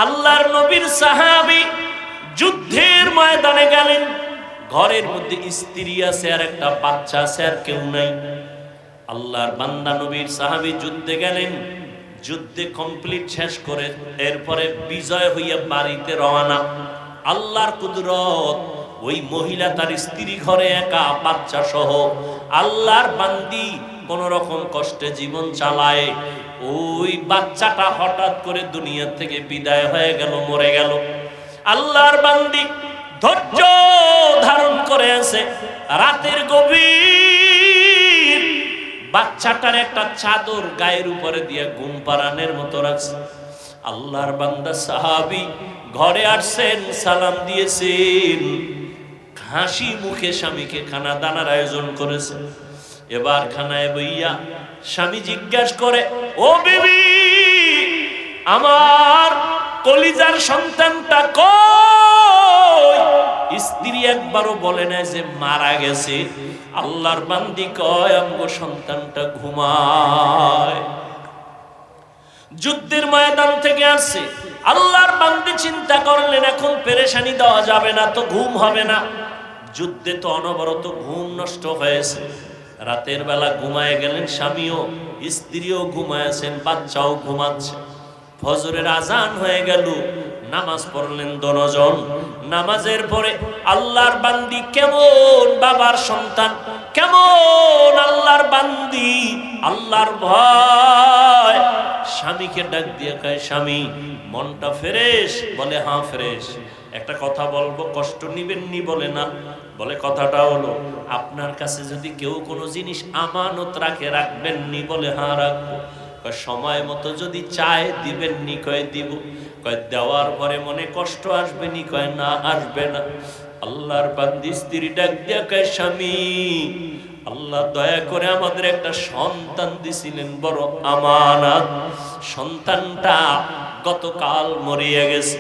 আল্লাহর নবীর সাহাবী যুদ্ধের ময়দানে গেলেন, ঘরের মধ্যে স্ত্রী আছে আর একটা বাচ্চা আছে, আর কেউ নাই। আল্লাহর বান্দা নবীর সাহাবী যুদ্ধে গেলেন, যুদ্ধে কমপ্লিট শেষ করে এরপরে বিজয় হইয়া বাড়িতে রওনা। আল্লাহর কুদরত, ওই মহিলা তার স্ত্রী ঘরে একা বাচ্চা সহ, আল্লাহর বান্দি কোন রকম কষ্টে জীবন চালায়। ওই বাচ্চাটা হঠাৎ করে দুনিয়া থেকে বিদায় হয়ে গেল, মরে গেল। আল্লাহর বান্দি ধৈর্য ধারণ করে আছে, রাতের গভীর বাচ্চাটার একটা চাদর গায়ের উপরে দিয়ে ঘুম পাড়ানোর মতো রাখছে। আল্লাহর বান্দা সাহাবী ঘরে আসছেন, সালাম দিয়েছেন, হাসি মুখে স্বামীকে খানা দানার আয়োজন করেছে। এবার খানায় বইয়া স্বামী জিজ্ঞাসা করে, ও বিবি, আমার কলিজার সন্তানটা কই? স্ত্রী একবারও বলে না যে মারা গেছে। আল্লাহর বান্দি কয়, আমগো সন্তানটা ঘুমায়। যুদ্ধের ময়দান থেকে আসছে, আল্লাহর বান্দি চিন্তা করলেন এখন পেরেশানি দেওয়া যাবে না, তো ঘুম হবে না। যুদ্ধে তো অনবরত ঘুম নষ্ট হয়েছে। রাতের বেলা ঘুমায় গেলেন স্বামীও, স্ত্রীও ঘুমায়েছেন, বাচ্চাও ঘুমাচ্ছে। ফজরের আজান হয়ে গেল, নামাজ পড়লেন দনজন। নামাজের পরে আল্লাহর বান্দি কেমন বাবার সন্তান, কেমন আল্লাহর বান্দি, আল্লাহর ভয়, স্বামীকে ডাক দিয়ে কয়, স্বামী মনটা ফ্রেশ? বলে হ্যাঁ ফ্রেশ। একটা কথা বলবো, কষ্ট নিবেন নি? বলে না। বলে কথাটা হলো, আপনার কাছে যদি কেউ কোনো জিনিস আমানত রাখে, রাখবেন নি? বলে হ্যাঁ রাখবো। সময় মতো যদি চায় দিবেন নি? কয় দিব। কয় দেওয়ার পরে মনে কষ্ট আসবে নি? কয় না, আসবে না। আল্লাহর বান্দি স্ত্রী ডাক দিয়া কয়, স্বামী আল্লাহ দয়া করে আমাদের একটা সন্তান দিছিলেন, বড় আমানত। সন্তানটা গতকাল মরিয়া গেছে,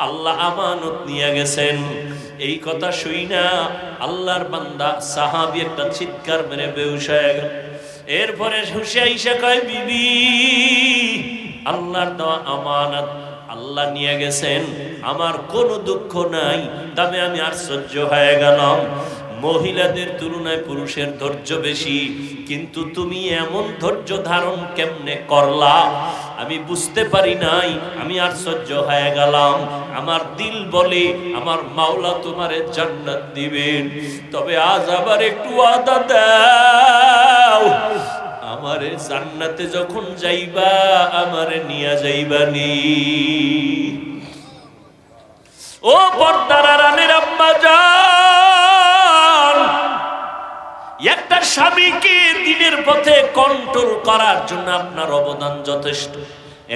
আল্লাহ আমানত নিয়ে গেছেন। এই কথা শুই না আল্লাহর বান্দা সাহাবী একটা চিৎকার মেরে বেহুশ হয়ে গেল। এরপরে হুশে আইসা কয়, বিবি আল্লাহর দেওয়া আমানত আল্লাহ নিয়ে গেছেন, আমার কোনো দুঃখ নাই। তবে আমি আশ্চর্য হয়ে গেলাম, মহিলাদের তুলনায় পুরুষের ধৈর্য বেশি, কিন্তু তুমি এমন ধৈর্য ধারণ কেমনে করলা আমি বুঝতে পারি নাই। আমি আশ্চর্য হয়ে গেলাম। আমার দিল বলে আমার মাওলা তোমারে জান্নাত দিবেন, তবে আজ আবার একটু ওয়াদা দাও, আমারে জান্নাতে যখন যাইবা আমারে নিয়ে যাইবা নি। ও পর্দার আড়ালের আম্মা জান, একটা স্বামীকে দিনের পথে কন্ট্রোল করার জন্য আপনার অবদান যথেষ্ট।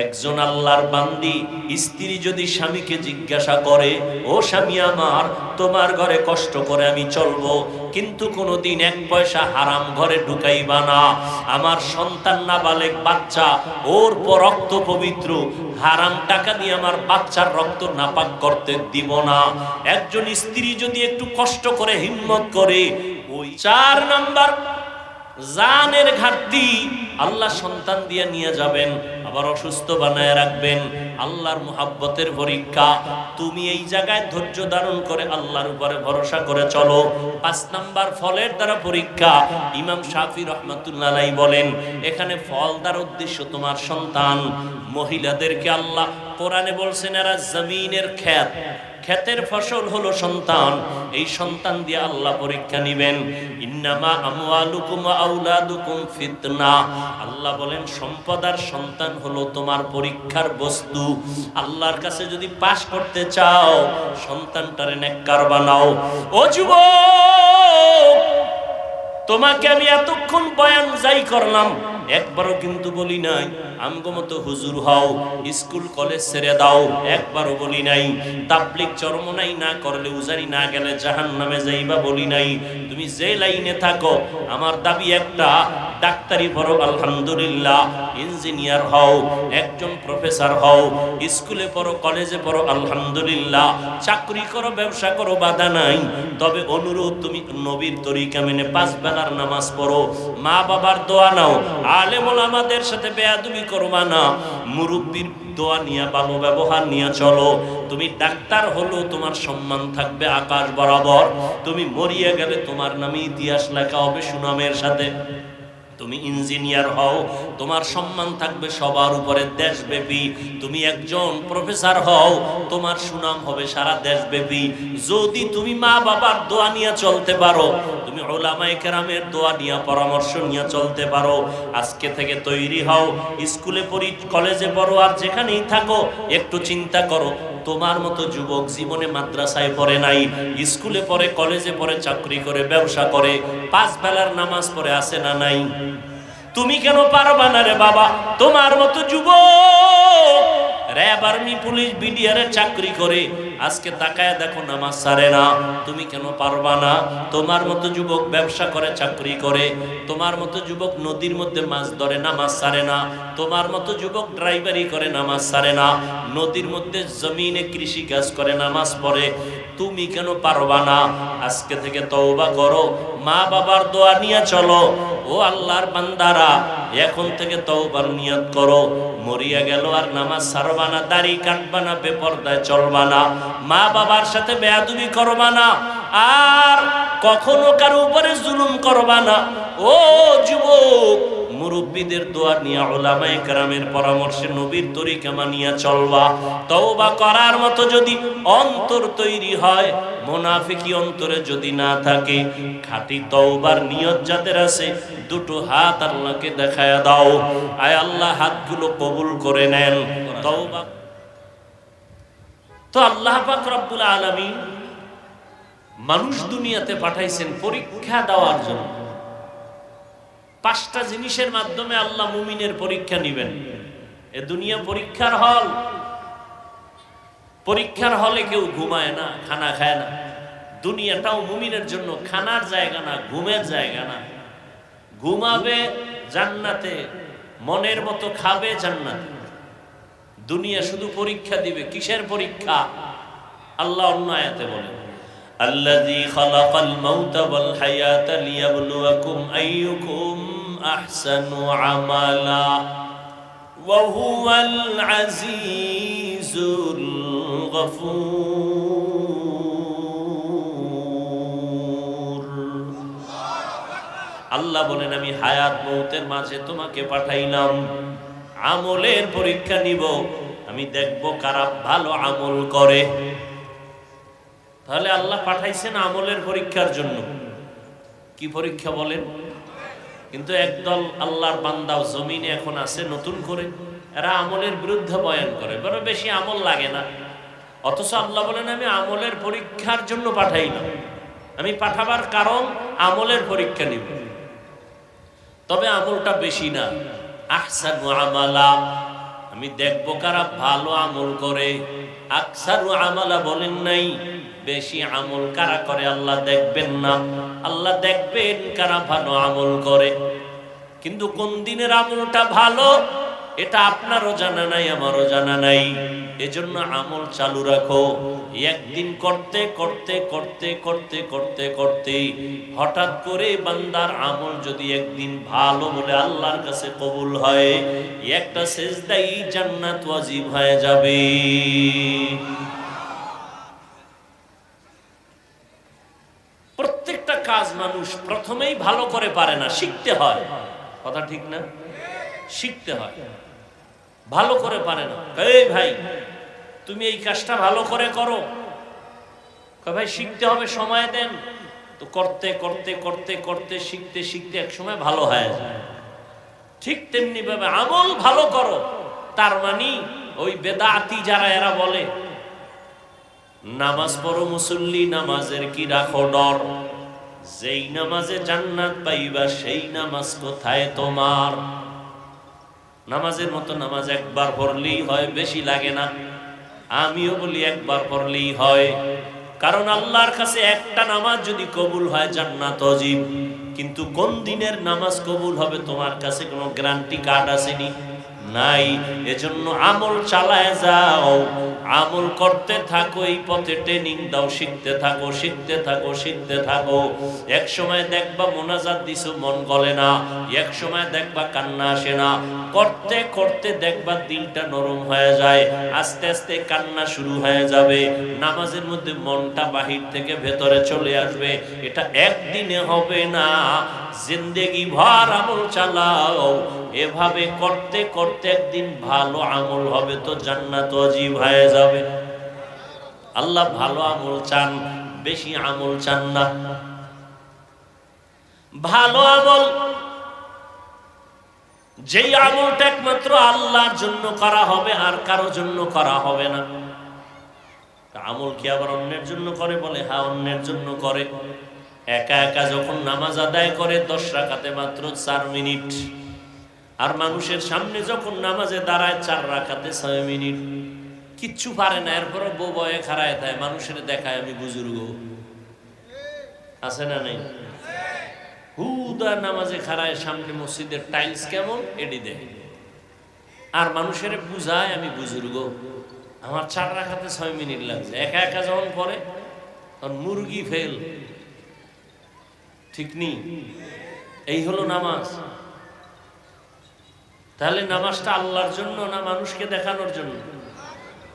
একজন আল্লাহর বান্দি স্ত্রী যদি স্বামীকে জিজ্ঞাসা করে, ও স্বামী আমার, তোমার ঘরে কষ্ট করে আমি চলবো, কিন্তু কোনোদিন এক পয়সা হারাম ঘরে ঢুকাইবা না। আমার সন্তান নাবালেগ বাচ্চা, ওর রক্ত পবিত্র, হারাম টাকা দিয়ে আমার বাচ্চার রক্ত নাপাক করতে দিব না। একজন স্ত্রী যদি একটু কষ্ট করে হিম্মত করে, ওই 4 নাম্বার জানের ঘাটতি আল্লাহ সন্তান দিয়ে নিয়ে যাবেন, আবার অসুস্থ বানায় রাখবেন। আল্লাহর মুহাব্বতের পরীক্ষা। তুমি এই জায়গায় ধৈর্য ধারণ করে আল্লাহর উপরে ভরসা করে চলো। 5 নাম্বার ফলের দ্বারা পরীক্ষা। ইমাম শাফি রহমাতুল্লাহ আলাইহি বলেন, এখানে ফল দ্বারা উদ্দেশ্য তোমার সন্তান। মহিলাদেরকে আল্লাহ কোরআনে বলছেন, এরা জমিনের ক্ষেত, ক্ষেতের ফসল হলো সন্তান। এই সন্তান দিয়ে আল্লাহ পরীক্ষা নিবেন। ইন্নামা আমওয়ালুকুম ওয়া আওলাদুকুম ফিতনা। আল্লাহ বলেন সম্পদ আর সন্তান হলো তোমার পরীক্ষার বস্তু। আল্লাহর কাছে যদি পাস করতে চাও, সন্তানটারে নেককার বানাও। ও যুবক, তোমাকে আমি এতক্ষণ বয়ান যাই করলাম, একবারও কিন্তু বলি নাই আমগো মতো হুজুর হও, স্কুল কলেজ ছেড়ে দাও, একবারও বলি নাই। তাবলীগ চরমনাই না করলে, উজারি না গেলে জাহান্নামে যাইবা বলি নাই। তুমি যে লাইনে থাকো, আমার দাবি একটা, ডাক্তারি পড়ো আলহামদুলিল্লাহ, ইঞ্জিনিয়ার হও, একজন প্রফেসর হও, স্কুলে পড়ো, কলেজে পড়ো আলহামদুলিল্লাহ, চাকরি করো, ব্যবসা করো, বাধা নাই। তবে অনুরোধ, তুমি নবীর তরিকা মেনে 5 বেলার নামাজ পড়ো, মা বাবার দোয়া নাও, আলেম ওলামাদের সাথে বেয়াদবি করবা না, মুরব্বির দোয়া নিয়ে, ভালো ব্যবহার নিয়ে চলো। তুমি ডাক্তার হলো, তোমার সম্মান থাকবে আকাশ বরাবর। তুমি মরিয়া গেলে তোমার নামে ইতিহাস লেখা হবে সুনামের সাথে। তুমি ইঞ্জিনিয়ার হও, তোমার সম্মান থাকবে সবার উপরে দেশব্যাপী। তুমি একজন প্রফেসর হও, তোমার সুনাম হবে সারা দেশব্যাপী। যদি তুমি মা বাবার দোয়া নিয়ে চলতে পারো, তুমি উলামায়ে কেরামের দোয়া নিয়ে, পরামর্শ নিয়ে চলতে পারো, আজকে থেকে তৈরি হও। স্কুলে পড়ি, কলেজে পড়ো, আর যেখানেই থাকো, একটু চিন্তা করো, তোমার মতো যুবক জীবনে মাদ্রাসায় পড়ে নাই, স্কুলে পড়ে, কলেজে পড়ে, চাকরি করে, ব্যবসা করে, 5 বেলার নামাজ পড়ে, আছে না নাই? তুমি কেন পারবা না রে বাবা? তোমার মতো যুবক র‍্যাব, আর্মি, পুলিশ, বিডিআরের চাকরি করে, আজকে তাকায় দেখো নামাজ ছাড়ে না। তুমি কেন পারবা না? তোমার মতো যুবক ব্যবসা করে, চাকরি করে, তোমার মতো যুবক নদীর মধ্যে মাছ ধরে, নামাজ ছাড়ে না। তোমার মতো যুবক ড্রাইভারি করে, নামাজ ছাড়ে না। নদীর মধ্যে জমিনে কৃষি কাজ করে, নামাজ পড়ে। তুমি কেন পারবা না? আজকে থেকে তওবা করো, মা বাবার দোয়া নিয়ে চলো। ও আল্লাহর বান্দারা, এখন থেকে তওবার নিয়ত করো। মরিয়া গেল আর নামাজ ছাড়বা না, দাড়ি কাটবা না, বেপরদায় চলবা না, মা বাবার সাথে বেয়াদবি করবা না, আর কখনো কারো উপরে জুলুম করবা না। ও যুবক, মুরব্বীদের দোয়া নিয়ে, উলামায়ে কেরামের পরামর্শে, নবীর তরিকা মানিয়া চলবা। তওবা করার মতো যদি অন্তর তৈরি হয়, মুনাফিকি অন্তরে যদি না থাকে, খাঁটি তওবার নিয়ত যাদের আছে, দুটো হাত আল্লাহকে দেখায়া দাও। আয় আল্লাহ, হাতগুলো কবুল করে নেন। তওবা তো আল্লাহ পাক রব্বুল আলামিন মানুষ দুনিয়াতে পাঠাইছেন পরীক্ষা দেওয়ার জন্য। 5টা জিনিসের মাধ্যমে আল্লাহ মুমিনের পরীক্ষা নেবেন। এ দুনিয়া পরীক্ষার হল। পরীক্ষার হলে কেউ ঘুমায় না, খানা খায় না। দুনিয়াটাও মুমিনের জন্য খানার জায়গা না, ঘুমের জায়গা না। ঘুমাবে জান্নাতে, মনের মতো খাবে জান্নাতে। দুনিয়া শুধু পরীক্ষা দিবে। কিসের পরীক্ষা? আল্লাহ অন্য আয়াতে বলেন, আল্লাযী খালাকাল মাউতা ওয়াল হায়াতা লিয়াবলুয়াকুম আইয়ুকুম আহসানু আমালা ওয়া হুয়াল আজিজুল গফুর। আল্লাহ বলেন, আমি হায়াত মউতের মাঝে তোমাকে পাঠাইলাম, আমলের পরীক্ষা নিব। আমি দেখব কারা ভালো আমল করে। তাহলে আল্লাহ পাঠাইছেন আমলের পরীক্ষার জন্য। কি পরীক্ষা বলেন? কিন্তু একদল আল্লাহর বান্দা জমিনে এখন আছে নতুন করে, এরা আমলের বিরুদ্ধে বয়ান করে, বড় বেশি আমল লাগে না। অথচ আল্লাহ বলেন, আমি আমলের পরীক্ষার জন্য পাঠাইলাম। আমি পাঠাবার কারণ আমলের পরীক্ষা নিব। তবে আমলটা বেশি না, আহসানু আমালা, আমি দেখব কারা ভালো আমল করে। আকসারু আমালা বলেন নাই, বেশি আমল কারা করে আল্লাহ দেখবেন না। আল্লাহ দেখবেন কারা ভালো আমল করে। কিন্তু কোন দিনের আমলটা ভালো, এটা আপনারও জানা নাই, আমারও জানা নাই। এজন্য আমল চালু রাখো। একদিন করতে করতে করতে করতে করতে করতে হঠাৎ করে বান্দার আমল যদি একদিন ভালো বলে আল্লাহর কাছে কবুল হয়, একটা সেজদাই জান্নাত ওয়াজিব হয়ে যাবে। প্রত্যেকটা কাজ মানুষ প্রথমেই ভালো করে পারে না, শিখতে হয়। কথা ঠিক না? শিখতে হয়। ভালো করে পারে না। এই ভাই, তুমি এই কাজটা ভালো করে করো। ভাই শিখতে হবে, সময় দেন। তো করতে করতে করতে করতে শিখতে শিখতে এক সময় ভালো হয়ে যায়। ঠিক তেমনি ভাবে আমল ভালো করো। তার মানে ওই বেদাতি যারা এরা বলে নামাজ পড়ো মুসল্লি, নামাজের কি রাখো ডর, যেই নামাজে জান্নাত পাইবা সেই নামাজ কোথায় তোমার। নামাজের মতো নামাজ একবার পড়লেই হয়, বেশি লাগে না। আমিও বলি একবার পড়লেই হয়, কারণ আল্লাহর কাছে একটা নামাজ যদি কবুল হয় জান্নাত ওয়াজিব। কিন্তু কোন দিনের নামাজ কবুল হবে তোমার কাছে কোনো গ্যারান্টি কার্ড আসেনি, নাই। এজন্য আমল চালায় যাও, আমল করতে থাকো, এই পথে ট্রেনিং দাও, শিখতে থাকো, শিখতে থাকো, শিখতে থাকো। এক সময় দেখবা মোনাজাত দিছো মন গলে না, এক সময় দেখবা কান্না আসে না, করতে করতে দেখবা দিলটা নরম হয়ে যায়, আস্তে আস্তে কান্না শুরু হয়ে যাবে, নামাজের মধ্যে মনটা বাহির থেকে ভেতরে চলে আসবে। এটা একদিনে হবে না, জিন্দেগি ভর আমল চালাও। এভাবে করতে করতে একদিন ভালো আমল হবে তো জান্নাত ওয়াজিব হয়ে যাবে। আল্লাহ ভালো আমল চান, বেশি আমল চান না। ভালো আমল, যেই আমলটা একমাত্র আল্লাহর জন্য করা হবে, আর কারো জন্য করা হবে না। আমল কি আবার অন্যের জন্য করে? বলে হ্যাঁ, অন্যের জন্য করে। একা একা যখন নামাজ আদায় করে 10 রাকাতে মাত্র 4 মিনিট, আর মানুষের সামনে যখন নামাজে দাঁড়ায় 4 রাকাতে 6 মিনিট, কিচ্ছু পারে না, এরপরে বউ বয়ে খাড়ায় দেয়, মানুষের দেখায় আমি বুজুর্গ। আছে না নেই? হুদা নামাজে খাড়ায়, সামনে মসজিদের টাইলস কেমন এডি দেয়, আর মানুষের বুঝায় আমি বুজুর্গ, আমার 4 রাকাতে 6 মিনিট লাগছে। একা একা যখন পড়ে তখন মুরগি ফেল, ঠিক নেই? এই হলো নামাজ। তাহলে নামাজটা আল্লাহর জন্য না মানুষকে দেখানোর জন্য?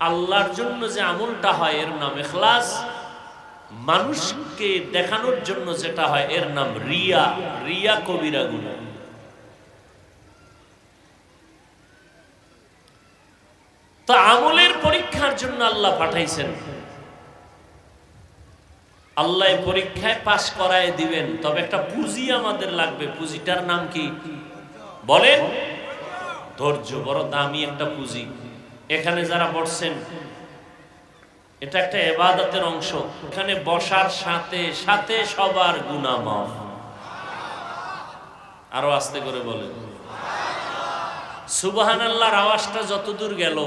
আল্লাহর জন্য যে আমলটা হয় এর নাম ইখলাস, মানুষকে দেখানোর জন্য যেটা হয় এর নাম রিয়া। রিয়া কবিরা গুনাহ। তো আমলের পরীক্ষার জন্য আল্লাহ পাঠাইছেন। আল্লাহ পরীক্ষায় পাস করায় দিবেন, তবে একটা পুঁজি আমাদের লাগবে। পুঁজিটার নাম কি বলেন? ধৈর্য। বড় দামি একটা পুঁজি। এখানে যারা বসছেন, এটা একটা ইবাদতের অংশ। এখানে বসার সাথে সাথে সবার গুনাহ মাফ। আরো আস্তে করে বলেন সুবহানাল্লাহর আওয়াজটা যতদূর গেল,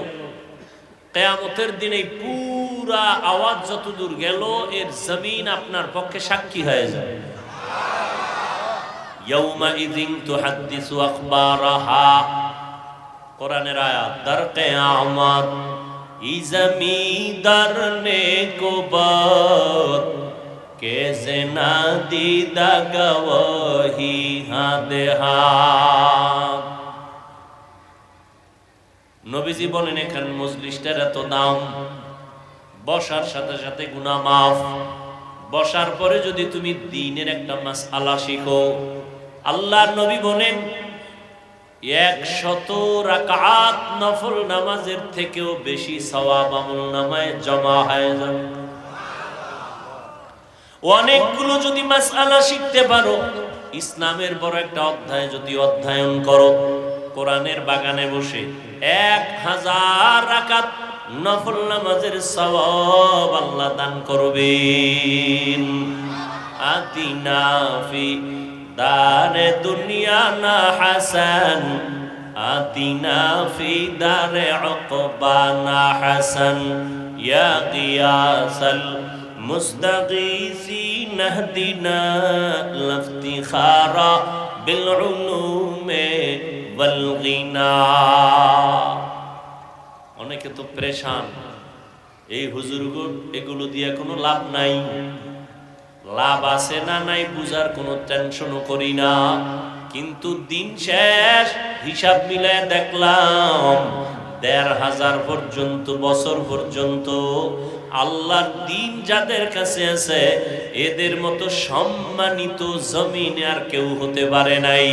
কিয়ামতের দিনে পুরা আওয়াজ যতদূর গেল, এর জমিন আপনার পক্ষে সাক্ষী হয়ে যাবে। ইয়াউমা ইযিন তুহাদ্দিসু আখবারাহা, কোরআনের আয়াত। দার কিয়ামত ই জমিদার নে কোবাত কেসে না দিদা গওয়াহি হাদে হাত। নবীজি বলেন এখানে মজলিসটার এত দাম, বসার সাথে সাথে গুনাহ মাফ। বসার পরে যদি তুমি দ্বীনের একটা মাসআলা শিখো, আল্লাহর নবী বলেন 100 রাকাত নফল নামাজের থেকেও বেশি সওয়াব আমলনামায় জমা হয়ে যাবে। অনেকগুলো যদি মাসআলা শিখতে পারো, ইসলামের বড় একটা অধ্যায় যদি অধ্যয়ন করো, কোরআনের বাগানে বসে 1000 রাকাত নফল নামাজের সওয়াব আল্লাহ দান করবেন। আতিনা ফি দারে দুনিয়া না হাসান, আতিনা ফি দারে উকবা না হাসান, ইয়া গিয়াসাল মুস্তাগীসিন ইহদিনা লাফতিখারা বিল উলুমে ওয়াল গিনা। অনেকে তো পরেশান, এই হুজুরগো এগুলো দিয়ে কোনো লাভ নাই। লাভ আছে না নাই বুঝার কোনো টেনশনও করি না, কিন্তু দিন শেষ হিসাব মিলায় দেখলাম 1500 পর্যন্ত, বছর পর্যন্ত আল্লাহর দ্বীন যাদের কাছে আছে, এদের মতো সম্মানিত জমিনে আর কেউ হতে পারে নাই।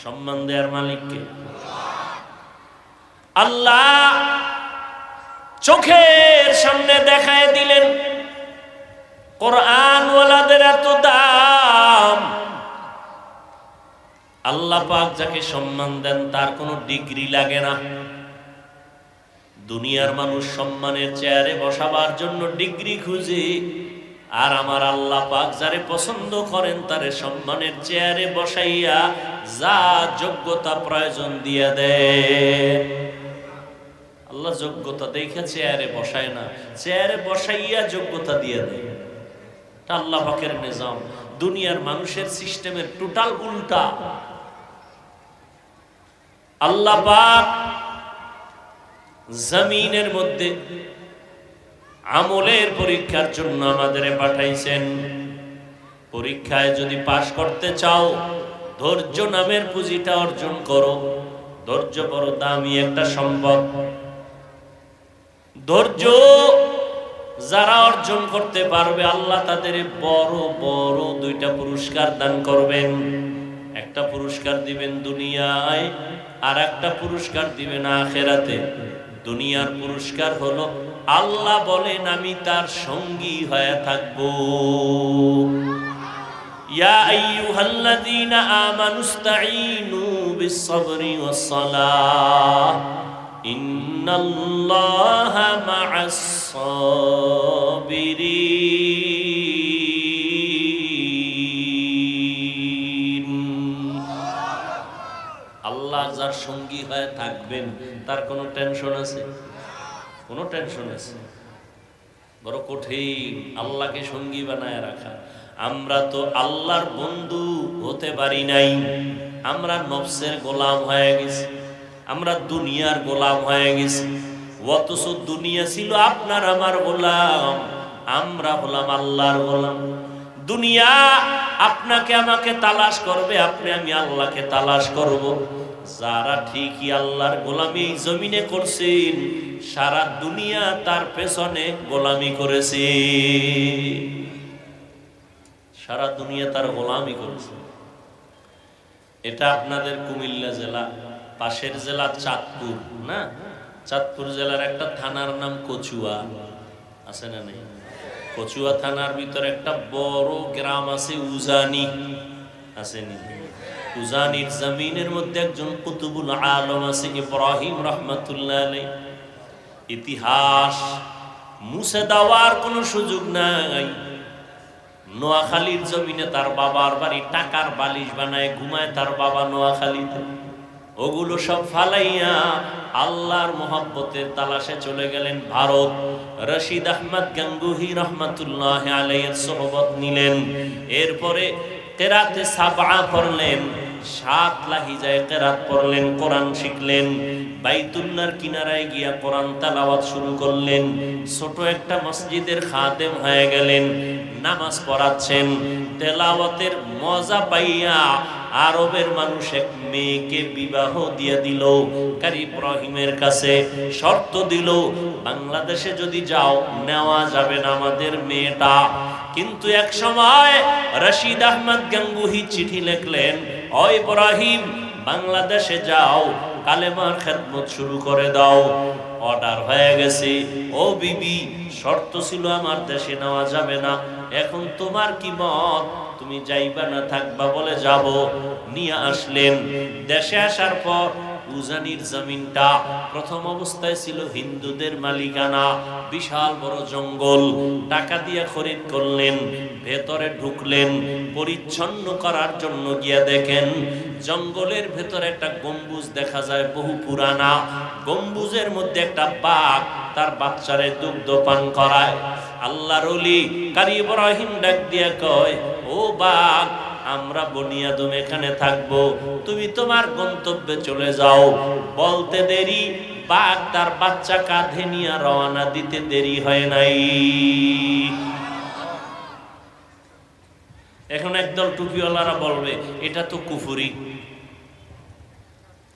সম্মান দেওয়ার মালিককে আল্লাহ চোখের সামনে দেখায় দিলেন। কোরআন ওয়ালাদের এত দাম। আল্লাহ পাক যাকে সম্মান দেন তার কোনো ডিগ্রি লাগে না। দুনিয়ার মানুষ সম্মানের চেয়ারে বসাবার জন্য ডিগ্রি খুঁজে, আর আমার আল্লাহ পাক যারে পছন্দ করেন তারে সম্মানের চেয়ারে বসাইয়া যা যোগ্যতা প্রয়োজন দিয়ে দেন। আল্লাহ যোগ্যতা দেখে চেয়ারে বসায় না, চেয়ারে বসাইয়া যোগ্যতা দিয়ে দেয়। আল্লাহ পাকের নিজাম। দুনিয়ার মানুষের সিস্টেমের টোটাল উল্টা। আল্লাহ পাক জমিনের মধ্যে আমলের পরীক্ষার জন্য আমাদের পাঠাইছেন। পরীক্ষায় যদি পাশ করতে চাও, ধৈর্য নামের পুঁজিটা অর্জন করো। ধৈর্য বড় দামি একটা সম্পদ। ধৈর্য যারা অর্জন করতে পারবে, আল্লাহ তাদের বড় বড় দুইটা পুরস্কার দান করবেন। একটা পুরস্কার দিবেন দুনিয়ায়, আর একটা পুরস্কার দিবেন আখিরাতে। দুনিয়ার পুরস্কার হলো আল্লাহ বলেন আমি তার সঙ্গী হয়ে থাকবো। ইয়া আইয়ুহাল্লাযীনা আমানুস্তাঈনু বিস-সাবরি ওয়াস-সালাহ ইন্নাল্লাহা মা'আস-সাবিরিন। আল্লাহ যার সঙ্গী হয়ে থাকবেন তার কোনো টেনশন আছে? কোনো টেনশন আছে? বড় কঠিন আল্লাহকে সঙ্গী বানায় রাখা। আমরা তো আল্লাহর বন্ধু হতে পারি নাই। আমরা নফসের গোলাম হয়ে গেছি, আমরা দুনিয়ার গোলাম হয়ে গেছি। অথচ দুনিয়া ছিল আপনার আমার গোলাম, আমরা হলাম আল্লাহর গোলাম। দুনিয়া আপনাকে আমাকে তালাশ করবে, আপনি আমি আল্লাহকে তালাশ করব। যারা ঠিকই আল্লাহর গোলামি এই জমিনে করছেন, সারা দুনিয়া তার পেছনে গোলামি করেছে। সারা দুনিয়া তার গোলামি করেছে। এটা আপনাদের কুমিল্লা জেলা, পাশের জেলা চাঁদপুর না? চাঁদপুর জেলার একটা থানার নাম কচুয়া, আছে না নেই? কচুয়া থানার ভিতরে একটা বড় গ্রাম আছে উজানি, আসেনি? উজানির জমিনের মধ্যে একজন কুতুবুল আলম আছে, ইব্রাহিম রাহমাতুল্লাহ আলাইহি। ইতিহাস মুছে দেওয়ার কোনো সুযোগ নাই। নোয়াখালীর জমিনে তার বাবার বাড়ি, টাকার বালিশ বানায় ঘুমায় তার বাবা নোয়াখালীতে। ওগুলো সব ফালাইয়া আল্লাহর মোহাব্বতের তালাশে চলে গেলেন ভারত। রশিদ আহমদ গাঙ্গুহি রহমাতুল্লাহ আলাইহির সোহবত নিলেন। এরপরে কেরাতে সাবআ পড়লেন, 7 লাহিজায় কেরাত পড়লেন, কোরআন শিখলেন। বাইতুল্লাহর কিনারায় গিয়া কোরআন তেলাওয়াত শুরু করলেন। ছোট একটা মসজিদের খাদেম হয়ে গেলেন, নামাজ পড়াচ্ছেন। তেলাওয়াতের মজা পাইয়া আরবের মানুষ এক মেয়েকে বিবাহ দিয়ে দিল। কারি ইব্রাহিমের কাছে শর্ত দিল, বাংলাদেশে যদি যাও নেওয়া যাবে না আমাদের মেয়েটা। কিন্তু এক সময় রশিদ আহমদ গাঙ্গুহি চিঠি লিখলেন, ও ইব্রাহিম বাংলাদেশে যাও, কালেমার খেদমত শুরু করে দাও। অর্ডার হয়ে গেছে। ও বিবি, শর্ত ছিল আমার দেশে নেওয়া যাবে না, এখন তোমার কি মত, তুমি যাইবা না থাকবা? বলে যাব। নিয়ে আসলেন। দেশে আসার পর উজানির জমিনটা প্রথম অবস্থায় ছিল হিন্দুদের মালিকানা, বিশাল বড় জঙ্গল। টাকা দিয়ে খরিদ করলেন, ভেতরে ঢুকলেন। পরিচ্ছন্ন করার জন্য গিয়া দেখেন জঙ্গলের ভেতরে একটা গম্বুজ দেখা যায়, বহু পুরানা। গম্বুজের মধ্যে একটা বাঘ তার বাচ্চারে দুগ্ধ পান করায়। আল্লাহর ওলি কারি ইব্রাহিম ডাক দিয়া কয়, ও বাঘ, আমরা বনি আদম এখানে থাকবো, তুমি তোমার গন্তব্যে চলে যাও। বলতে দেরি, বাঘ তার বাচ্চা কাঁধে নিয়ে রওনা দিতে দেরি হয় নাই। এখন একদল টুপিওয়ালারা বলবে এটা তো কুফরি।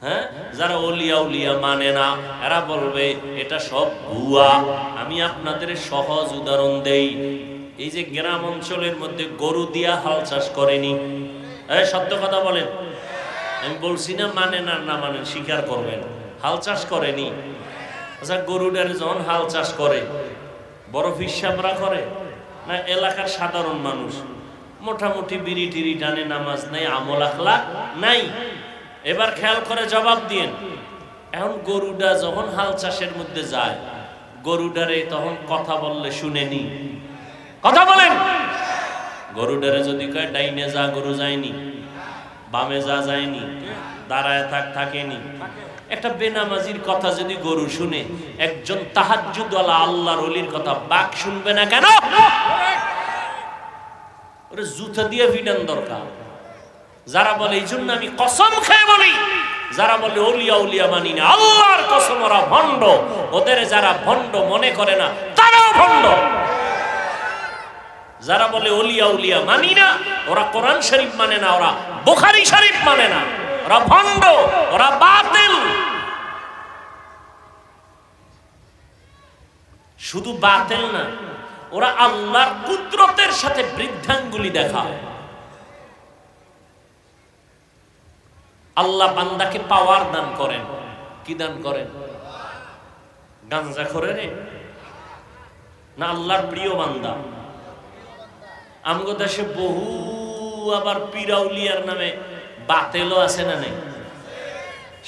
হ্যাঁ, যারা ওলিয়া উলিয়া মানে না এরা বলবে এটা সব ভুয়া। আমি আপনাদের সহজ উদাহরণ দেই। এই যে গ্রাম অঞ্চলের মধ্যে গরু দিয়া হাল চাষ করেনি, সত্য কথা বলেন, আমি বলছি না মানে না, না মানেন স্বীকার করবেন, হাল চাষ করেনি। আচ্ছা, গরুটারে যখন হাল চাষ করে বড় ফিসাবরা করে না এলাকার সাধারণ মানুষ? মোটামুটি বিড়ি টিড়ি টানে, নামাজ নাই, আমল আখলাক নাই। এবার খেয়াল করে জবাব দিয়েন। এখন গরুটা যখন হাল চাষের মধ্যে যায়, গরুটারে তখন কথা বললে শুনেনি? কথা বলেন। গরুটারে যদি কয় ডাইনে যা, গরু যায়নি, বামে যা যায়নি, দাঁড়ায় থাকেনি। একটা বেনামাজির কথা যদি গরু শুনে, একজন তাহাজ্জুদওয়ালা আল্লাহর ওলির কথা বাঘ শুনবে না কেন? ওরে জুতা দিয়ে ভিডান দরকার। যারা বলে এই জন্য আমি কসম খেয়ে বলি, যারা বলে ওলিয়া উলিয়া মানি না, আল্লাহর কসম ওরা ভণ্ড। ওদের যারা ভণ্ড মনে করে না তারাও ভণ্ড। যারা বলে ওলিয়া উলিয়া মানি না, ওরা কোরআন শরীফ মানে না, ওরা বুখারী শরীফ মানে না, ওরা ভণ্ড, ওরা বাতিল। শুধু বাতিল না, ওরা আল্লাহর কুদরতের সাথে বৃদ্ধাঙ্গুলি দেখায়। আল্লাহ বান্দাকে পাওয়ার দান করেন। কি দান করেন? গাঞ্জা করে রে না আল্লাহর প্রিয় বান্দা? আমগো দেশে বহু আবার পিরাউলিয়ার নামে বাতেলও আছে না নাই?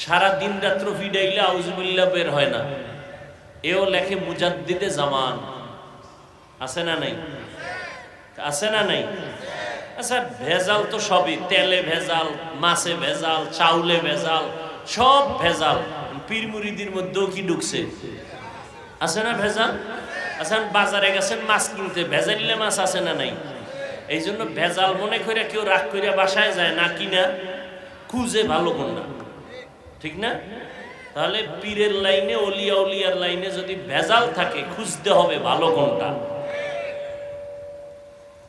সারা দিন রাত্র ফিডাইলে আউযুবিল্লাহ বের হয় না। এও লেখে মুজাদ্দিদে জামান। আছে না নাই? আছে না নাই? আচ্ছা, ভেজাল তো সবই, তেলে ভেজাল, মাছে ভেজাল, চাউলে ভেজাল, সব ভেজাল। পীর মুরিদির মধ্যেও কি ঢুকছে? আছে না ভেজাল? আচ্ছা, বাজারে গেছেন মাছ কিনতে, ভেজালিলে মাছ আছে না নাই? এই জন্য ভেজাল মনে করে কেউ রাগ করে বাসায় যায় না, কিনা খুঁজে ভালো কোনটা, ঠিক না? তাহলে পীরের লাইনে, ওলিয়া উলিয়ার লাইনে যদি ভেজাল থাকে, খুঁজতে হবে ভালো কোনটা,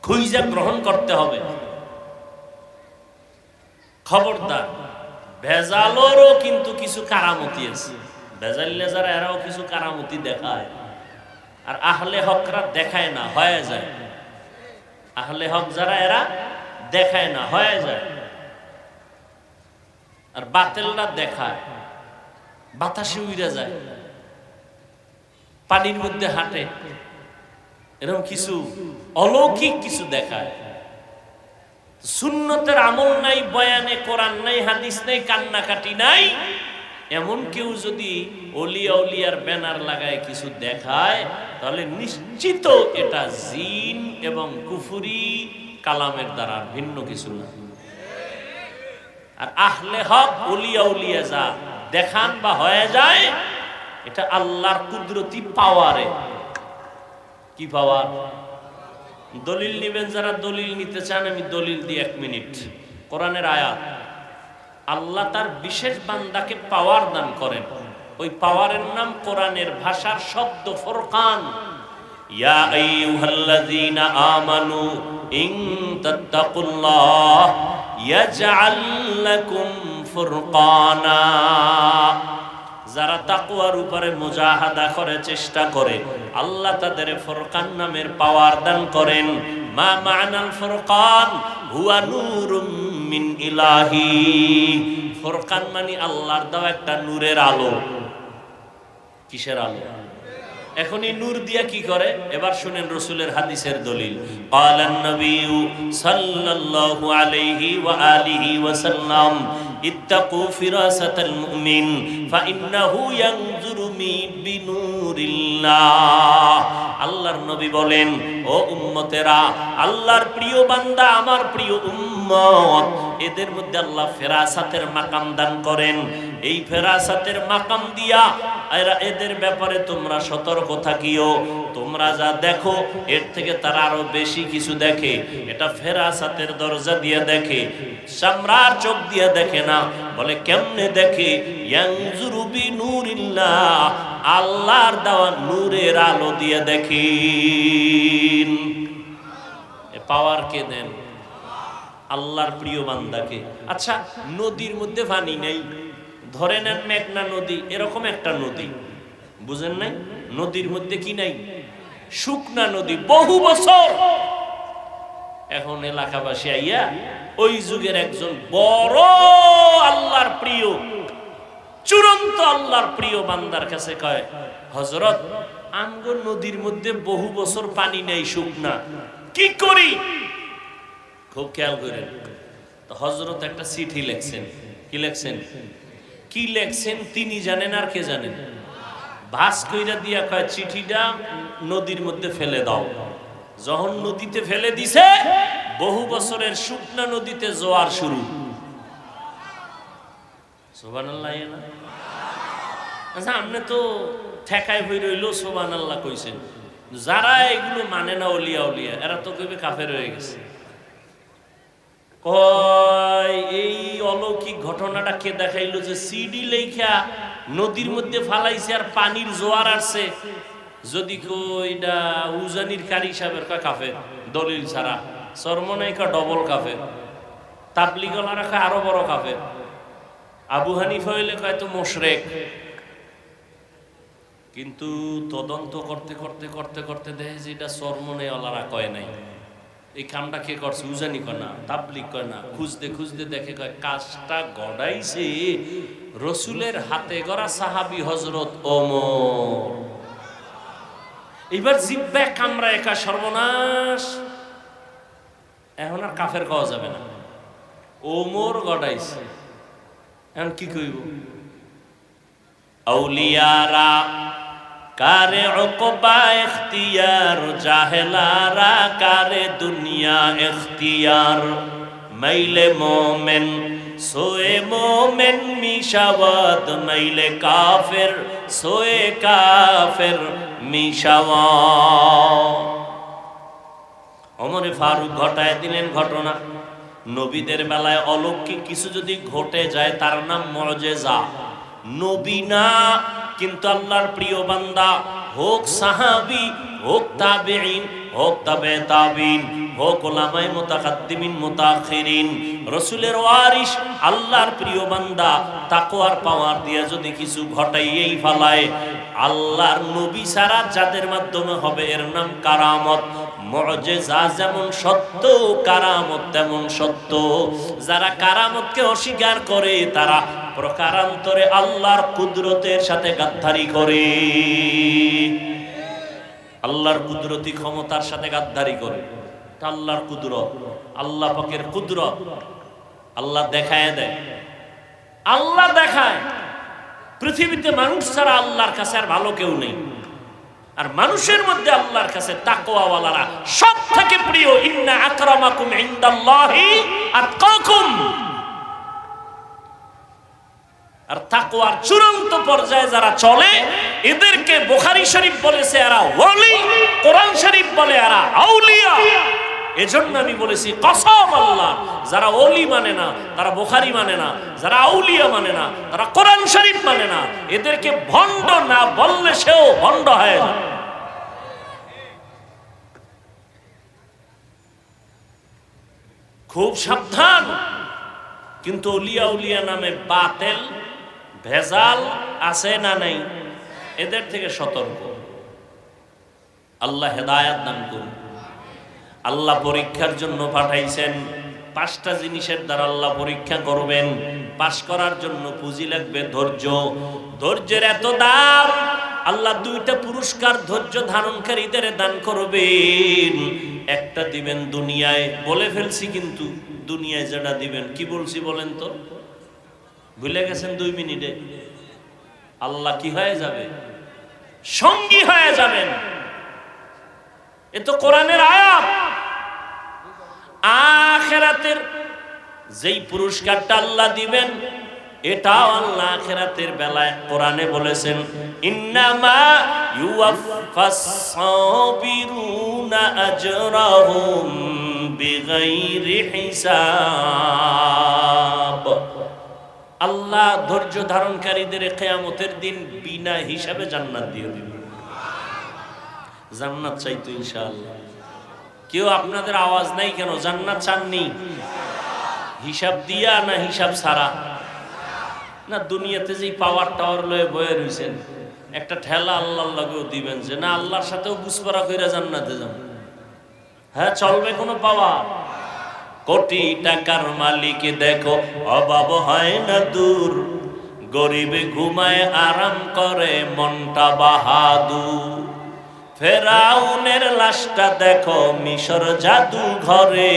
খুঁজে গ্রহণ করতে হবে। খবরদার, ভেজালেরও কিন্তু কিছু কারামতি আছে। ভেজালিলে যারা এরাও কিছু কারামতি দেখায়, আর আহলে হকরা দেখায় না, হয়ে যায়। আহলে হক যারা এরা দেখায় না, হয়ে যায়। আর বাতিলরা দেখায়, বাতাসে উড়ে যায়, পানির মধ্যে হাঁটে, এরকম কিছু অলৌকিক কিছু দেখায়। সুন্নতের আমল নাই, বয়ানে কোরআন নাই, হাদিস নাই, কান্নাকাটি নাই, এমন কেউ যদি ওলিয়া উলিয়ার ব্যানার লাগায় কিছু দেখায়, তাহলে নিশ্চিত এটা জিন এবং কুফরি কালামের দ্বারা ভিন্ন কিছু না। আর আহলে হক ওলিয়া উলিয়া যা দেখান বা হয়ে যায়, এটা আল্লাহর কুদরতি পাওয়ারে। কি পাওয়ার? দলিল নিবেন যারা, দলিল নিতে চান, আমি দলিল দিই 1 মিনিট। কোরআনের আয়াত, আল্লাহ তার বিশেষ বান্দাকে পাওয়ার দান করেন। ওই পাওয়ারের নাম কোরআনের ভাষার শব্দ ফুরকান। ইয়া আইয়ুহাল্লাযীনা আমানু ইন তাত্তাকুল্লাহ ইয়াজআল লাকুম ফুরকানা। যারা তাকওয়ার উপরে মুজাহাদা করে, চেষ্টা করে, আল্লাহ তাদের ফুরকান নামের পাওয়ার দান করেন। মা মা'নাল ফুরকান হুয়া নূরুম মিন ইলাহি। ফুরকান মানে আল্লাহর দেওয়া একটা নূরের আলো। কিসের আলো? এখন এই নূর দিয়া কি করে? এবার শুনেন রাসূলের হাদিসের দলিল। ক্বালান নবিয়্যু সাল্লাল্লাহু আলাইহি ওয়া আলিহি ওয়া সাল্লাম ইত্তাকু ফিরাসাতাল মুমিন ফাইন্নাহু ইয়ানজুরু বিনূরিল্লাহ। আল্লাহর নবী বলেন, ও উম্মতেরা, আল্লাহর প্রিয় বান্দা, আমার প্রিয় উম্মত, এদের মধ্যে আল্লাহ ফেরাসাতের মাকাম দান করেন। এই ফেরাসাতের মাকাম দিয়া এদের ব্যাপারে তোমরা সতর্ক থাকিও। তোমরা যা দেখো এর থেকে তারা আরো বেশি কিছু দেখে। এটা ফেরাসাতের দরজা দিয়ে দেখে, চামড়ার চোখ দিয়ে দেখে না। বলে কেমনে দেখে? ইয়ানজুরু বিনূরিল্লাহ, আল্লাহর দেওয়া নূরের আলো দিয়ে দেখেন। এ পাওয়ার কে দেন? আল্লাহর প্রিয় বান্দাকে। আচ্ছা, নদীর মধ্যে পানি নেই, ধরে নেন মেঘনা নদী, এরকম একটা নদী, বুঝেন নাই? নদীর মধ্যে কি নাই? শুকনা নদী, বহু বছর। এখন এলাকাবাসী আইয়া ওই যুগের একজন বড় আল্লাহর প্রিয়, চূড়ান্ত আল্লাহর প্রিয় বান্দার কাছে কয়, হযরত, আমগো নদীর মধ্যে বহু বছর পানি নেই, শুকনা, কি করি? খুব খেয়াল করেন। তো হযরত একটা চিঠি লিখছেন। কি লিখছেন? কি লিখছেন তিনি জানেন, আর কে জানেন? ভাস কইরা দিয়া কয়, চিঠিটা নদীর মধ্যে ফেলে দাও। যখন নদীতে ফেলে দিছে, বহু বছরের শুকনা নদীতে জোয়ার শুরু। সুবহানাল্লাহ। আচ্ছা, আপনি তো ঠেকায় হয়ে রইল সুবহানাল্লাহ কইছেন। যারা এগুলো মানে না, ওলিয়া উলিয়া, এরা তো কইবে কাফের হয়ে গেছে। কয় এই অলৌকিক ঘটনাটা কে দেখাইলো যে সিডি লেখা নদীর মধ্যে ফালাইছে আর পানির জোয়ার আসছে, যদি কইটা উজানির কারি সাহেবের কয় কাফের দলিল ছাড়া, চরমনাইকা ডবল কাফের, তাবলিগলা রাখা আরো বড় কাফের, আবু হানিফা হইলে কয় তো মুশরিক। কিন্তু তদন্ত করতে করতে করতে করতে দেখে যে এটা চরমনাইওয়ালারা কয় নাই, এই কামটা কে করছে উজানি কয় না, তাবলিগ কয় না, খুঁজতে খুঁজতে দেখে কয় কাজটা গড়াইছে রসুলের হাতে গড়া সাহাবী হযরত ওমর। এবার জিব্বা কামরা একা সর্বনাশ, এখন আর কাফের খাওয়া যাবে না, ওমর গড়াইছে, এখন কি কইব? আউলিয়ারা কারে উকবা ইখতিয়ার, জাহেলারা কারে দুনিয়া ইখতিয়ার, মাইলে মোমেন সোয়ে মোমেন মিশাওয়াত, মাইলে কাফের সোয়ে কাফের মিশাওয়াত। ওমর ফারুক ঘটায় দিলেন ঘটনা। নবীদের বেলায় অলৌকিক কিছু যদি ঘটে যায় তার নাম মুআজিজা। নবী না, কিন্তু আল্লাহর প্রিয় বান্দা, হোক সাহাবী, হোক তাবেঈন, হোক তাবে তাবিন, হোক উলামায়ে মুতাকাদ্দিমিন মুতাআখিরিন, রাসূলের ওয়ারিস, আল্লাহর প্রিয় বান্দা তাকওয়ার পাওয়ার দিয়ে যদি কিছু ঘটাইয়েই ফেলায়, আল্লাহর নবী ছাড়া যাদের মাধ্যমে হবে এর নাম কারামত। মুআজিজা যেমন সত্য, কারামত তেমন সত্য। যারা কারামতকে অস্বীকার করে তারা প্রকারান্তরে আল্লাহর কুদরতের সাথে গাদ্দারি করে, আল্লাহর কুদরতি ক্ষমতার সাথে গাদ্দারি করে। আল্লাহর কুদরত, আল্লাহ পাকের কুদরত আল্লাহ দেখায় দেয়, আল্লাহ দেখায়। পৃথিবীতে মানুষ ছাড়া আল্লাহর কাছে আর ভালো কেউ নেই, আর মানুষের মধ্যে আল্লাহর কাছে তাকওয়াওয়ালারা সব থেকে প্রিয়। ইন্না আকরামাকুম ইনদাল্লাহি আতকাকুম। আর তাকওয়ার চূড়ান্ত পর্যায়ে যারা চলে এদেরকে বুখারী শরীফ বলেছে এরা ওলি, কোরআন শরীফ বলে এরা আউলিয়া। এজন্য আমি বলেছি কসম আল্লাহ, যারা ওলি মানে না, তারা বুখারী মানে না, যারা আউলিয়া মানে না, তারা কোরআন শরীফ মানে না, এদেরকে ভণ্ড না বললে সেও ভণ্ড হয় না। খুব সাবধান। কিন্তু ওলিয়া উলিয়া নামে বাতেল ভেজাল আছে না নাই, এদের থেকে সতর্ক। আল্লাহ হেদায়েত দান করুন। আল্লাহ পরীক্ষার জন্য পাঠাইছেন। 5টা জিনিসের দ্বারা আল্লাহ পরীক্ষা করবেন। পাশ করার জন্য পুঁজি লাগবে ধৈর্য। ধৈর্যের এত দাম, আল্লাহ 2টা পুরস্কার ধৈর্য ধারণকারীদের দান করবেন। একটা দিবেন দুনিয়ায়, বলে ফেলছি কিন্তু দুনিয়ায় যেটা দিবেন কি বলছি বলেন তো? ভুলে গেছেন 2 মিনিটে? আল্লাহ কি হয়ে যাবে? সঙ্গী হয়ে যাবেন। এ তো কোরআনের আয়াত। আখিরাতের যেই পুরস্কারটা আল্লাহ দিবেন, এটাও আল্লাহ আখিরাতের বেলায় কোরআনে বলেছেন, ইন্নামা ইউওয়াফাস সাবিরুনা আজরাহুম বিগাইরি হিসাব। আল্লাহ ধৈর্য ধারণকারীদের কিয়ামতের দিন বিনা হিসাবে জান্নাত দিয়ে দিবেন। জান্নাত চাইতো ইনশাআল্লাহ। কেউ আপনাদের আওয়াজ নাই কেন? জান্নাত চাননি? হিসাব দিয়া না হিসাব ছাড়া? না দুনিয়াতে যে পাওয়ার টাওয়ার লয়ে বয়ে রইছেন, একটা ঠেলা আল্লাহর লাগেও দিবেন যে না আল্লাহর সাথেও বুঝপড়া কইরা জান্নাতে যান। হ্যাঁ চলবে কোনো পাওয়া? কোটি টাকার মালিক দেখো অভাব হয় না দূর, গরিবে ঘুমায় আরাম করে মনটা বাহাদুর। ফেরাউনের লাশটা দেখো মিশর জাদু ঘরে,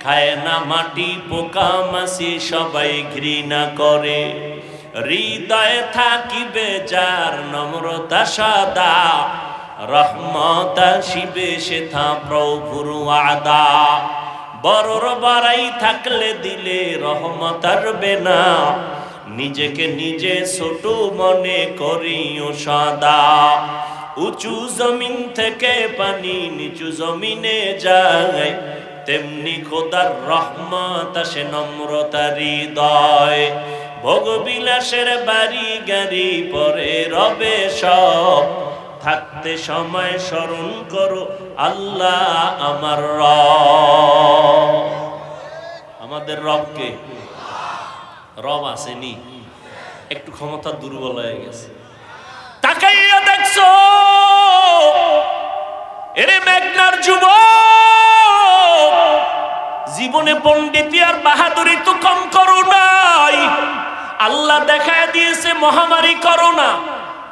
খায় না মাটি পোকা মাছি সবাই ঘৃণা করে। হৃদয়ে থাকিবে যার নম্রতা সদা, রহমত আসিবে সেথা প্রভুর ওয়াদা। বড়র বাড়াই থাকলে দিলে রহমত আসবে না, নিজেকে নিজে ছোট মনে করিও সদা। উঁচু জমিন থেকে পানি নিচু জমিনে যায়, তেমনি খোদার রহমত আসে নম্রতার হৃদয়। ভোগবিলাসের বাড়ি গাড়ি পরে রবে সব, থাকতে সময় স্মরণ করো আল্লাহ আমার রব। আমাদের রবকে, রব আসেনি, একটু ক্ষমতা দুর্বল হয়ে গেছে। তাকাইয়া দেখছো এরে মেঘনার যুবক, জীবনে পণ্ডিতি আর বাহাদুরি তো কম করো নাই। আল্লাহ দেখায় দিয়েছে মহামারী করোনা,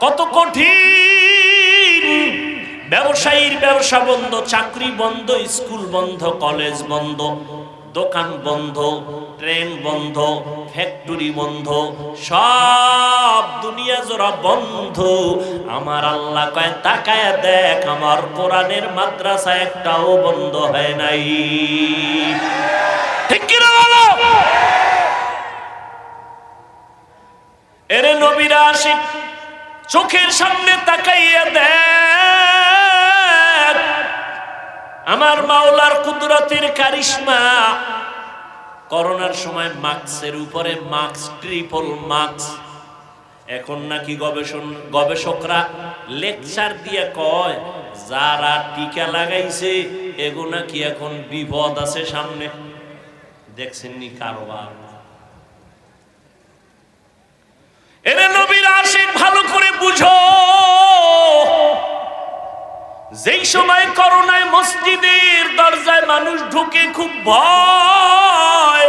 কত কঠিন। ব্যবসায়ীর ব্যবসা বন্ধ, চাকরি বন্ধ, স্কুল বন্ধ, কলেজ বন্ধ, দোকান বন্ধ, ট্রেন বন্ধ, ফ্যাক্টরি বন্ধ, সব দুনিয়া জোড়া বন্ধ। আমার আল্লাহ কয় তাকায় দেখ, আমার কোরআনের মাদ্রাসা একটাও বন্ধ হয় নাই। ঠিক কি না বলো? এরে নবীরা আসি, চোখের সামনে তাকাইয়া দেখ আমার মাওলার কুদরতের কারিশমা। করোনার সময় মাস্কের উপরে মাস্ক, ট্রিপল মাস্ক। এখন নাকি গবেষকরা লেকচার দিয়ে কয় যারা টিকা লাগাইছে এগো নাকি এখন বিপদ আছে সামনে। দেখছেন নি কারবার? এরে নবীর আশিক ভালো করে বুঝো, যেই সময় করোনায় মসজিদের দরজায় মানুষ ঢুকে খুব ভয়,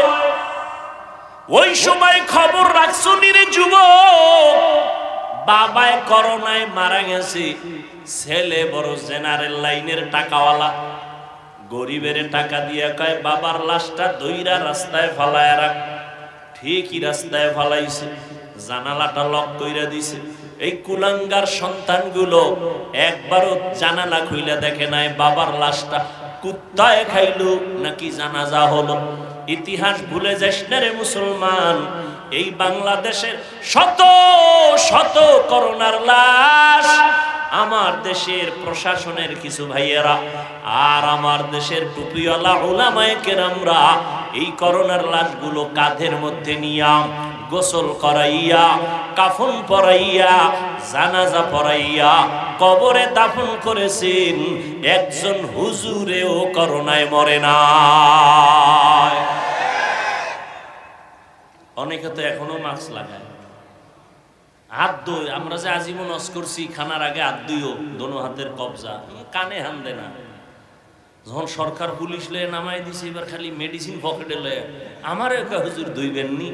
ওই সময় খবর রাখছো নিরে যুবক, বাবায় করোনায় মারা গেছে, ছেলে বড় জেনারেল লাইনের টাকাওয়ালা, গরিবের টাকা দিয়ে কয় বাবার লাশটা দইরা রাস্তায় ফালায় রাখ। ঠিকই রাস্তায় ফালাইছে, জানালাটা লক কইরা দিছে। এই কুলাঙ্গার সন্তানগুলো একবারও জানালা খুইলা দেখে নাই বাবার লাশটা কুত্তায় খাইলো নাকি জানাজা হলো। ইতিহাস ভুলে যাস না রে মুসলমান। এই বাংলাদেশের শত শত করোনার লাশ আমার দেশের প্রশাসনের কিছু ভাইয়েরা আর আমার দেশের টুপিওয়ালা উলামায়ে কেরামরা এই করোনার লাশগুলো কাঁধের মধ্যে নিয়া গোসল করাইয়া, কাফন পরাইয়া, জানাজা পরাইয়া কবরে দাফন করেছেন। একজন হুজুরেও করোনায় মরে না। অনেকে তো এখনো মাস্ক লাগায়। হাত ধুই, আমরা যে আজীবন অস করছি খানার আগে হাত ধুইও, দোনো হাতের কবজা, কানে হান দে না। যখন সরকার পুলিশ লয়ে নামাই দিছে, এবার খালি মেডিসিন পকেটে লয়ে আমার একা হুজুর ধুইবেননি।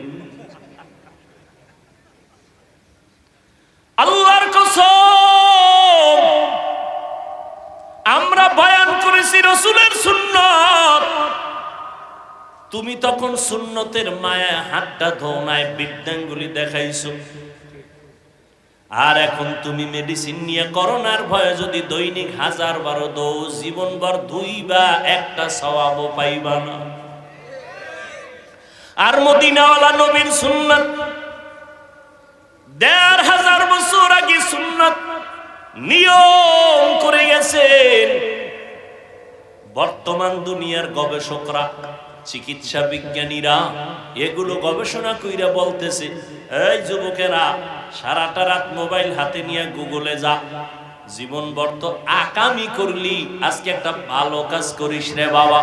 আল্লাহর কসম, আমরা বয়ান করেছি রাসূলের সুন্নাত, তুমি তখন সুন্নতের মায়া হাতটা ধোও নাই, বিদ্যাঙ্গুলি দেখাইছো। আর এখন তুমি মেডিসিন নিয়ে করোনার ভয়ে যদি দৈনিক 1000 ডোজ জীবনভর ধুইবা, একটা সওয়াবও পাইবা না। আর মদিনাওয়ালা নবীর সুন্নাত 1500 বছর আগে সুন্নাত নিয়ম করে গেছেন। বর্তমান দুনিয়ার গবেষকরা, চিকিৎসা বিজ্ঞানীরা এগুলো গবেষণা কইরা বলতেছে, এই যুবকেরা সারাটা রাত মোবাইল হাতে নিয়ে গুগলে যা, জীবন বর্ত আকামি করলি, আজকে একটা ভালো কাজ করিস রে বাবা।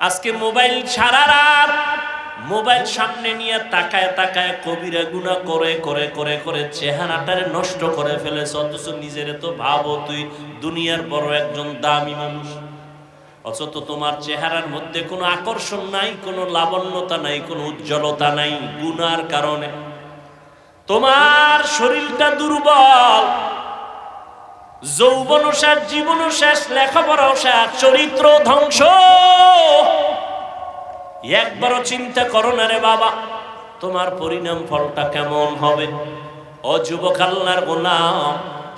আজকে মোবাইল সারা রাত মোবাইল সামনে নিয়ে তাকায় তাকায় কবিরা গুনাহ করে করে করে করে চেহারাটারে নষ্ট করে ফেলেছ। অথচ নিজের তো ভাবো তুই দুনিয়ার বড় একজন দামি মানুষ, অথচ তোমার চেহারার মধ্যে কোনো আকর্ষণ নাই, কোনো লাবণ্যতা নাই, কোনো উজ্জ্বলতা নাই। গুনার কারণে তোমার শরীরটা দুর্বল, যৌবন শেষ, জীবন শেষ, লেখাপড়াও শেষ, চরিত্র ধ্বংস। একবারও চিন্তা করো না রে বাবা, তোমার পরিণাম ফলটা কেমন হবে। ও যুবক আল্লাহর গোলাম,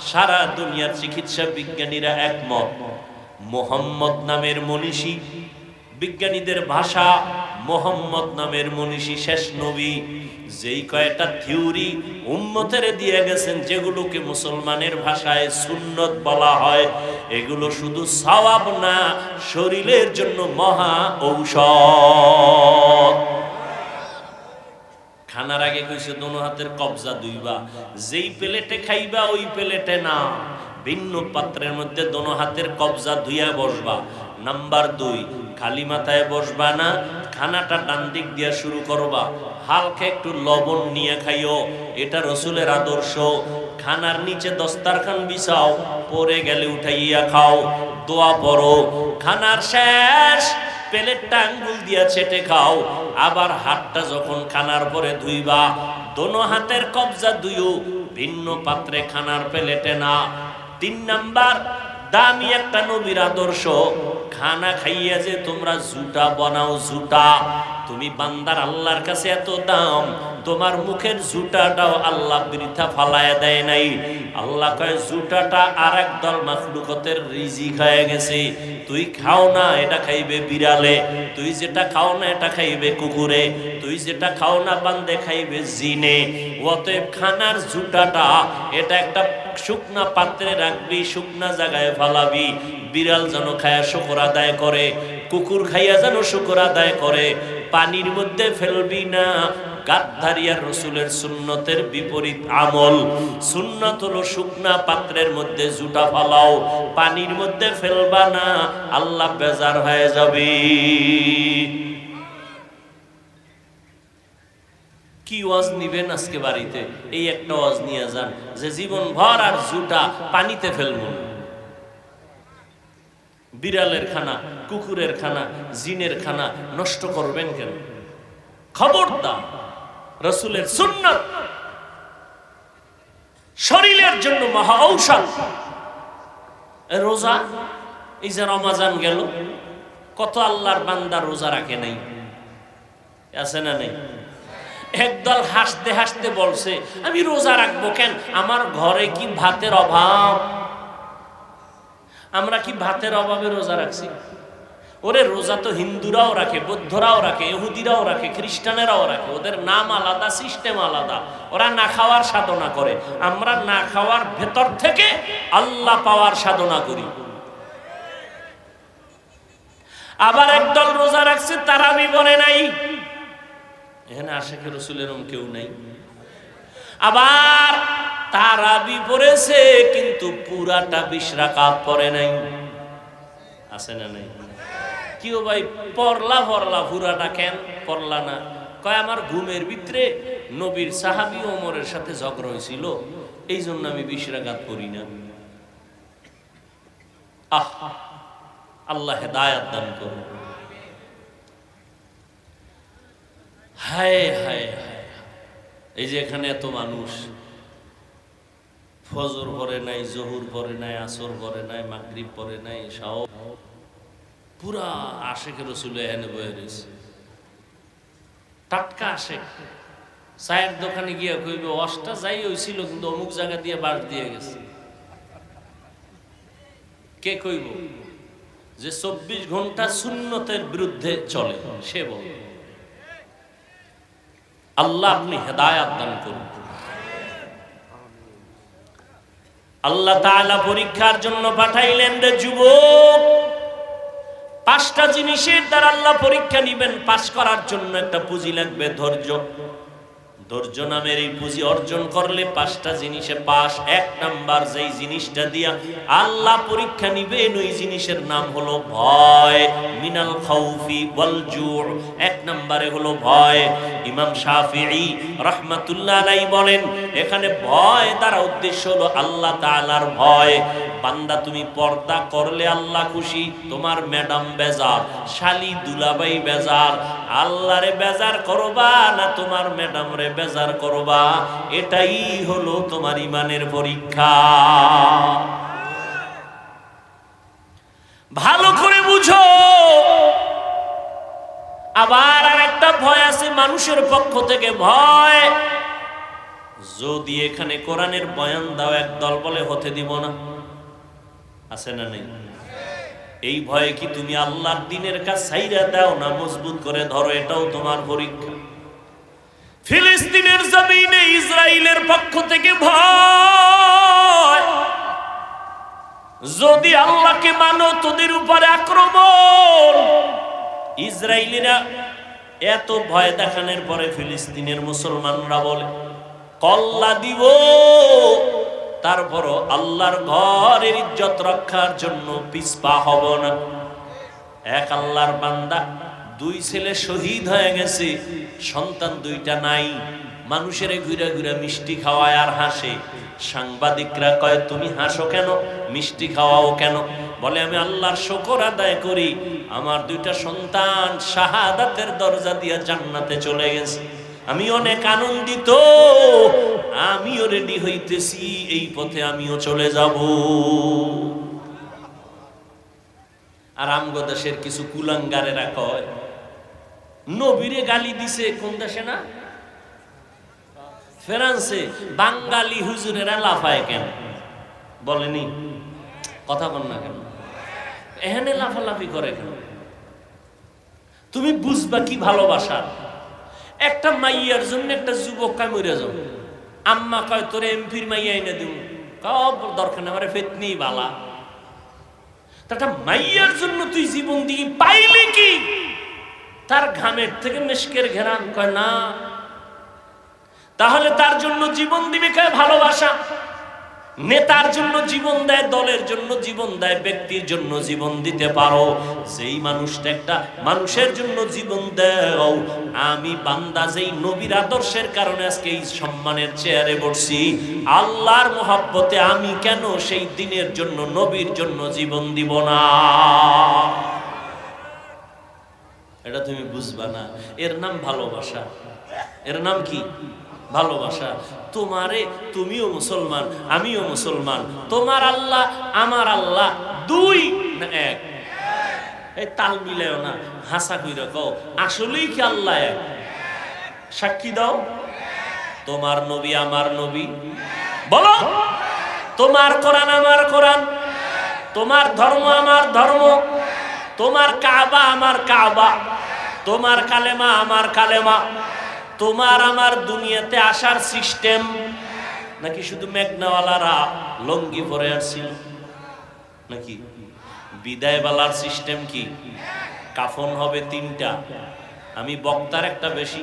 সারা দুনিয়ার চিকিৎসা বিজ্ঞানীরা একমত, মুহাম্মদ নামের মনীষী বিজ্ঞানীদের ভাষা, মোহাম্মদ নামের মনীষী শেষ নবী যেই কয়টা থিওরি উম্মতের দিয়ে গেছেন, যেগুলোকে মুসলমানের ভাষায় সুন্নত বলা হয়, এগুলো শুধু সওয়াব না, শরীরের জন্য মহা ঔষধ। খানার আগে কইছে দোনো হাতের কবজা দুইবা, যেই প্লেটে খাইবা ওই প্লেটে না, ভিন্ন পাত্রের মধ্যে দোনো হাতের কবজা ধুইয়া বসবা। নাম্বার 2, খালি মাথায় বসবা না, খানাটা ডান দিক দিয়া শুরু করবা, হালকা একটু লবণ নিয়ে খাইও, এটা রসুলের আদর্শ। খানার নিচে দস্তারখান বিছাও, পরে গেলে উঠাইয়া খাও, দোয়া পড়ো। খানার শেষ প্লেটটা আঙ্গুল দিয়া চেটে খাও, আবার হাতটা যখন খানার পরে ধুইবা, দোনো হাতের কবজা ধুইও, ভিন্ন পাত্রে, খানার প্লেটে না। 3 নাম্বার দামি একটা নবীর আদর্শ, খানা খাইয়া যে তোমরা জুটা বানাও, জুটা। তুমি বান্দার আল্লাহর কাছে এত দাম, তোমার মুখের জুটাটাও আল্লাহ বৃথা ফালায়া দেয় নাই। আল্লাহ কয় জুটাটা আর একদল মাখলুকতের রিজিক হয়ে গেছে, তুই খাও না, এটা খাইবে বিড়ালে, তুই যেটা খাও না এটা খাইবে কুকুরে, তুই যেটা খাও না বান্দে খাইবে জিনে। অতএব খানার জুটাটা এটা একটা শুকনা পাত্রে রাখবি, শুকনা জায়গায় ফালাবি, বিড়াল যেন খায়া শুকর আদায় করে, কুকুর খাইয়া যেন শুকর আদায় করে। পানির মধ্যে ফেলবি না, গাদ্দারিয়ার রসুলের সুন্নতের বিপরীত আমল। সুন্নত হলো শুকনা পাত্রের মধ্যে জুটা ফালাও, পানির মধ্যে ফেলবা না, আল্লাহ বেজার হয়ে যাবে। কি ওয়াজ নিবেন আজকে বাড়িতে? এই একটা ওয়াজ নিয়ে যান যে জীবন ভর আর জুটা পানিতে ফেলবো। বিড়ালের খানা, কুকুরের খানা, জিনের খানা নষ্ট করবেন কেন? খবরদার, রাসূলের সুন্নাত শরীরের জন্য মহা ঔষধ। রোজা, এই যে রমজান গেল, কত আল্লাহর বান্দা রোজা রাখে নাই, আছে না নেই? একদল হাসতে হাসতে বলছে আমি রোজা রাখবো কেন, আমার ঘরে কি ভাতের অভাব? আমরা কি ভাতের অভাবে রোজা রাখছি? ওরে রোজা তো হিন্দুরাও রাখে, বৌদ্ধরাও রাখে, ইহুদিরাও রাখে, খ্রিস্টানেরাও রাখে, ওদের নাম আলাদা, সিস্টেম আলাদা, ওরা না খাওয়ার সাধনা করে, আমরা না খাওয়ার ভেতর থেকে আল্লাহ পাওয়ার সাধনা করি। আবার একদল রোজা রাখছে তারাবি বলে নাই, এখানে আশিকে রাসূলের কেউ নাই। আবার তারাবি পড়েছে কিন্তু পুরাটা 20 রাকাত পড়ে নাই, আছে না নাই? কিও ভাই পড়লা পুরাটা কেন পড়লা না? কয় আমার ঘুমের ভিতরে নবীর সাহাবী ওমরের সাথে ঝগড়া হয়েছিল, এই জন্য আমি 20 রাকাত পড়ি না। আল্লাহ হেদায়েত দান করুন। হায় হায় হায়, এই যে এখানে এত মানুষ ফজর পড়ে নাই, জোহর পড়ে নাই, আসর পড়ে নাই, মাগরিব পড়ে নাই, সব পুরা আশিকে রাসূল এখানে বয়ে রয়েছে। টাটকা আশিক চায়ের দোকানে গিয়ে কইবে অষ্টা যাই হয়েছিল কিন্তু অমুক জায়গা দিয়ে বাস দিয়ে গেছে। কে কইব যে 24 ঘন্টা সুন্নতের বিরুদ্ধে চলে, সে বল। আল্লাহ আপনি হেদায়েত দান করুন। আল্লাহ তাআলা পরীক্ষার জন্য পাঠাইলেন রে যুবক, 5টা জিনিসের দ্বারা আল্লাহ পরীক্ষা নিবেন। পাস করার জন্য একটা পুঁজি লাগবে, ধৈর্য। ধৈর্য নামের এই পুঁজি অর্জন করলে 5টা জিনিসে পাস। 1 নাম্বার যেই জিনিসটা দিয়া আল্লাহ পরীক্ষা নিবেন, ওই জিনিসের নাম হলো ভয়। মিনাল খাউফি ওয়াল জু', 1 নম্বরে হলো ভয়। ইমাম শাফিঈ রাহমাতুল্লাহ আলাইহি বলেন এখানে ভয় দ্বারা উদ্দেশ্য হলো আল্লাহ তাআলার ভয়। বান্দা তুমি পর্দা করলে আল্লাহ খুশি, তোমার ম্যাডাম বেজার, শালি দুলাভাই বেজার, আল্লাহরে বেজার করবা না তোমার ম্যাডাম রে বেজার করবা, এটাই হলো তোমার ইমানের পরীক্ষা। ভালো করে বুঝো। আবার আর একটা ভয় আছে মানুষের পক্ষ থেকে ভয়। যদি এখানে কোরআনের বয়ান দাও, একদল বলে হতে দিব না, আছে না নেই? এই ভয়ে কি তুমি আল্লাহর দ্বীনের কাজ ছাইরা দাও না মজবুত করে ধরো? এটাও তোমার পরীক্ষা। ফিলিস্তিনের জমিনে ইসরায়েলের পক্ষ থেকে ভয়, যদি আল্লাহকে মানো তোদের উপরে আক্রমণ। ইসরায়েলিরা এত ভয় দেখানোর পরে ফিলিস্তিনের মুসলমানরা বলে কল্লা দিব, তারপরও আল্লাহর ঘরের ইজ্জত রক্ষার জন্য পিছপা হব না। এক আল্লাহর বান্দা, দুই ছেলে শহীদ হয়ে গেছে, সন্তান দুইটা নাই, মানুষের ঘুরে ঘুরে মিষ্টি খাওয়ায় আর হাসে। সাংবাদিকরা কয় তুমি হাসো কেন, মিষ্টি খাওয়াও কেন? বলে আমি আল্লাহর শুকর আদায় করি, আমার দুইটা সন্তান শাহাদাতের দরজা দিয়ে জান্নাতে চলে গেছে, আমি অনেক আনন্দিত, আমিও রেডি হইতেছি, এই পথে আমিও চলে যাব। আর আমগো দেশের কিছু কুলাঙ্গারেরা কয় নবীরে গালি দিছে কোন দেশে না, ফ্রান্সে, বাঙালি হুজুরেরা লাফায় কেন? বলেনি কথা বল না কেন? এখানে লাফালাফি করে কেন? তুমি বুঝবা কি ভালোবাসা? একটা মাইয়ার জন্য একটা যুবক কাই মরে যাও, আম্মা কয় তোরে এমপির মাইয়া এনে দিব, দরকার নেই, আমার ফেতনি বালা। একটা মাইয়ার জন্য তুই জীবন দিয়ে পাইলি কি? তার ঘামের থেকে মেশকের ঘেরান, কয় না। তাহলে তার জন্য জীবন দিবে কে? ভালোবাসা। নেতার জন্য জীবন দেয়, দলের জন্য জীবন দেয়, ব্যক্তির জন্য জীবন দিতে পারো। যেই মানুষটা একটা মানুষের জন্য জীবন দেও, আমি বান্দা যেই নবীর আদর্শের কারণে আজকে এই সম্মানের চেয়ারে বসছি, আল্লাহর মহব্বতে আমি কেন সেই দিনের জন্য, নবীর জন্য জীবন দিব না? এটা তুমি বুঝবা না। এর নাম ভালোবাসা। এর নাম কি? ভালোবাসা। তোমারে, তুমিও মুসলমান, আমিও মুসলমান, তোমার আল্লাহ আমার আল্লাহ দুই না এক? এই তাল মিলেও না, হাসা কইরা কও আসলেই কি আল্লাহ এক? সাক্ষী দাও। তোমার নবী আমার নবী, বলো। তোমার কোরআন আমার কোরআন, তোমার ধর্ম আমার ধর্ম, তোমার কাবা আমার কাবা, তোমার কালেমা আমার কালেমা, তোমার আমার দুনিয়াতে আসার সিস্টেম নাকি শুধু মেঘনাওয়ালারা লঙ্গি পরে আসছিল নাকি? বিদায় বেলার সিস্টেম কি? কাফন হবে তিনটা, আমি বক্তার একটা বেশি,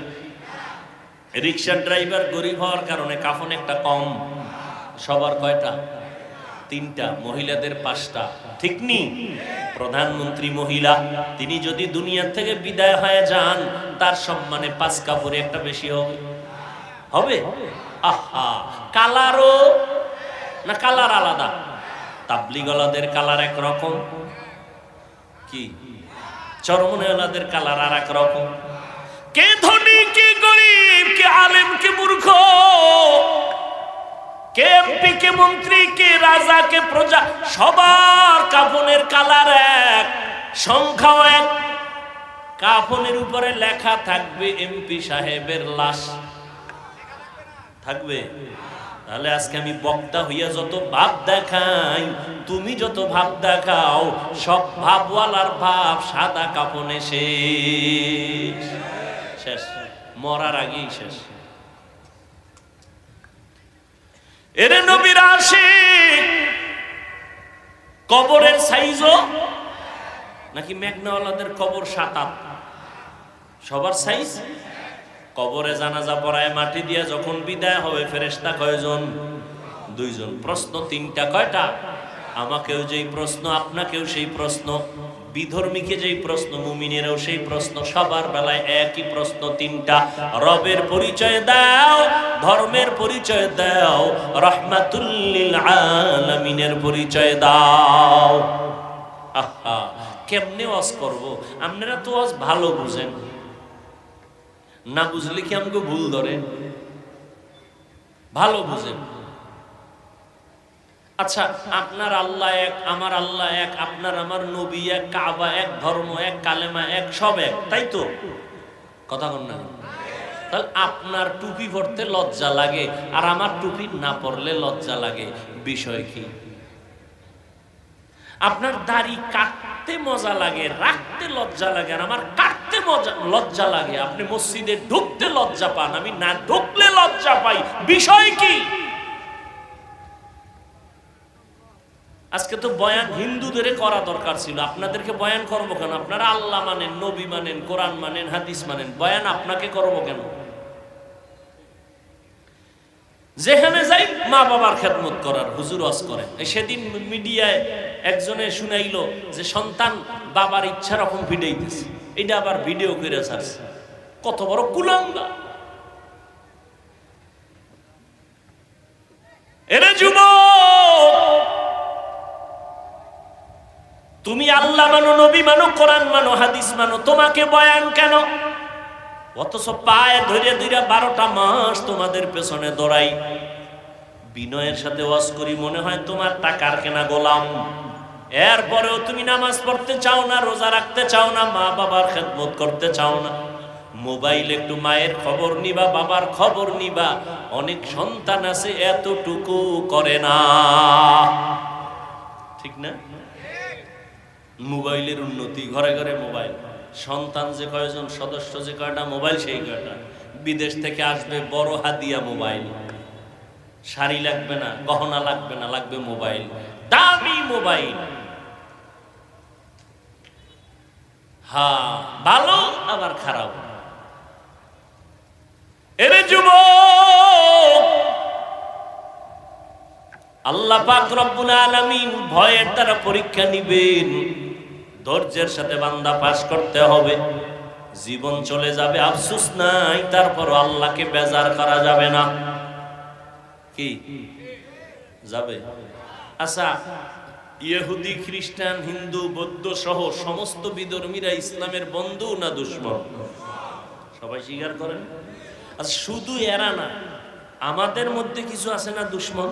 রিক্সার ড্রাইভার গরিব হওয়ার কারণে কাফন একটা কম, সবার কয়টা? তিনটা, মহিলাদের পাঁচটা, ঠিক নি? প্রধানমন্ত্রী মহিলা, তিনি যদি দুনিয়া থেকে বিদায় হয়ে যান, তার সম্মানে 5 কাপড়ে একটা বেশি হবে, হবে? আহা, কালারও না, কালার আলাদা। তাবলিগওয়ালাদের কালার একরকম, কি চরমনেওয়ালাদের কালার আর এক রকম। কে ধনী, কে গরিব, কে আলেম, কে মূর্খ, কে এমপি, কে মন্ত্রী, কে রাজা, কে প্রজা, সবার কাফনের কালার এক, সংখ্যাও এক। কাফনের উপরে লেখা থাকবে এমপি সাহেবের লাশ, থাকবে। তাহলে আজকে আমি বক্তা হইয়া যত ভাব দেখাই, তুমি যত ভাব দেখাও, সব ভাবওয়ালার ভাব সাদা কাফনে শেষ, শেষ, মরার আগেই শেষ। এরে নবীর আশিক, কবরের সাইজও নাকি মেঘনাওয়ালাদের কবর 7-8? সবার সাইজ। কবরে জানাজা পড়ায় মাটি দিয়ে যখন বিদায় হবে, ফেরেশতা কয়জন? 2 জন। প্রশ্ন 3টা, কয়টা? আমাকেও যেই প্রশ্ন, আপনাকেও সেই প্রশ্ন, বিধর্মীকে যেই প্রশ্ন, মুমিনেরও সেই প্রশ্ন, সবার বেলায় একই প্রশ্ন 3টা। রবের পরিচয় দাও, ধর্মের পরিচয় দাও, রাহমাতুল লিল আলামিনের পরিচয় দাও। আহা, কেমনে ওয়াজ করব? আপনারা তো ওয়াজ ভালো বুঝেন, না বুঝলে কি আমাকে ভুল ধরে? ভালো বুঝেন। আচ্ছা, আপনার আল্লাহ এক, আমার আল্লাহ এক, আপনার আমার নবী এক, কাবা এক, ধর্ম এক, কালেমা এক, সব এক, তাই তো? কথা বল না? তাহলে আপনার টুপি পরতে লজ্জা লাগে আর আমার টুপি না পরলে লজ্জা লাগে, বিষয় কি? আপনার দাড়ি কাটতে মজা লাগে, রাখতে লজ্জা লাগে, আর আমার কাটতে লজ্জা লাগে। আপনি মসজিদে ঢুকতে লজ্জা পান, আমি না ঢুকলে লজ্জা পাই। বিষয় কি? আজকে তো বয়ান হিন্দুদের করা দরকার ছিল, আপনাদেরকে বয়ান করবো কেন? আপনারা আল্লাহ মানেন, নবী মানেন, কোরআন মানেন, হাদিস মানেন, বয়ান আপনাকে করবো কেন? যেখানে যাই মা বাবার খেদমত করার হুজুর ওয়াজ করেন। সেদিন মিডিয়ায় একজনে শুনাইলো যে সন্তান বাবার ইচ্ছা রকম ভিডিওইতেছে, এটা আবার ভিডিও করে ছাড়ছে। কত বড় কুলাঙ্গা! এরে যুবক, তুমি আল্লাহ মানো, নবী মানো, কোরআন মানো, হাদিস মানো, তোমাকে বয়ান কেন? অথচ পায়ে ধরে ধরে 12টা মাস তোমাদের পেছনে দৌড়াই, বিনয়ের সাথে ওয়াজ করি, মনে হয় তোমার টাকার কেনা গোলাম। এরপরেও তুমি নামাজ পড়তে চাও না, রোজা রাখতে চাও না, মা বাবার খেদমত করতে চাও না। মোবাইলে একটু মায়ের খবর নিবা, বাবার খবর নিবা। অনেক সন্তান আছে এতটুকু করে না, ঠিক না? মোবাইলের উন্নতি, ঘরে ঘরে মোবাইল, সন্তান যে কয়জন, সদস্য যে কয়টা, মোবাইল সেই কয়টা। বিদেশ থেকে আসবে বড় হাদিয়া মোবাইল, শাড়ি লাগবে না, গহনা লাগবে না, লাগবে মোবাইল, দামি মোবাইল। হ্যাঁ, ভালো আবার খারাপ। এরে যুবক, আল্লাহ পাক রব্বুল আলামিন ভয়ের দ্বারা পরীক্ষা নিবেন। ধৈর্যের সাথে বান্দা পাস করতে হবে। জীবন চলে যাবে, আফসোস নাই, তারপর আল্লাহকে বেজার করা যাবে না। কি যাবে? আচ্ছা, ইহুদি, খ্রিস্টান, হিন্দু, বৌদ্ধ সহ সমস্ত বিধর্মীরা ইসলামের বন্ধু না দুশমন? সবাই স্বীকার করেন। আচ্ছা, শুধু এরা না, আমাদের মধ্যে কিছু আছে না দুশমন?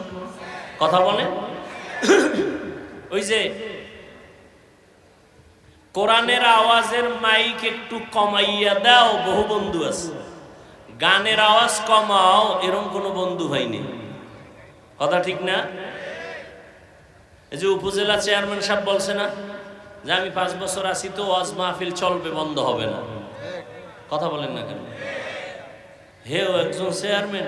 কথা বলে। ওই যে কোরআনের আওয়াজের মাইক একটু কমাইয়া দাও, বহু বন্ধু আছে। গানের আওয়াজ কমাও, এরকম কোনো বন্ধু হয়নি। কথা ঠিক না? এই যে উপজেলা চেয়ারম্যান সাহেব বলছে না যে আমি 5 বছর আছি, তো ওয়াজ মাহফিল চলবে, বন্ধ হবে না। কথা বলেন না কেন? হেও একজন চেয়ারম্যান,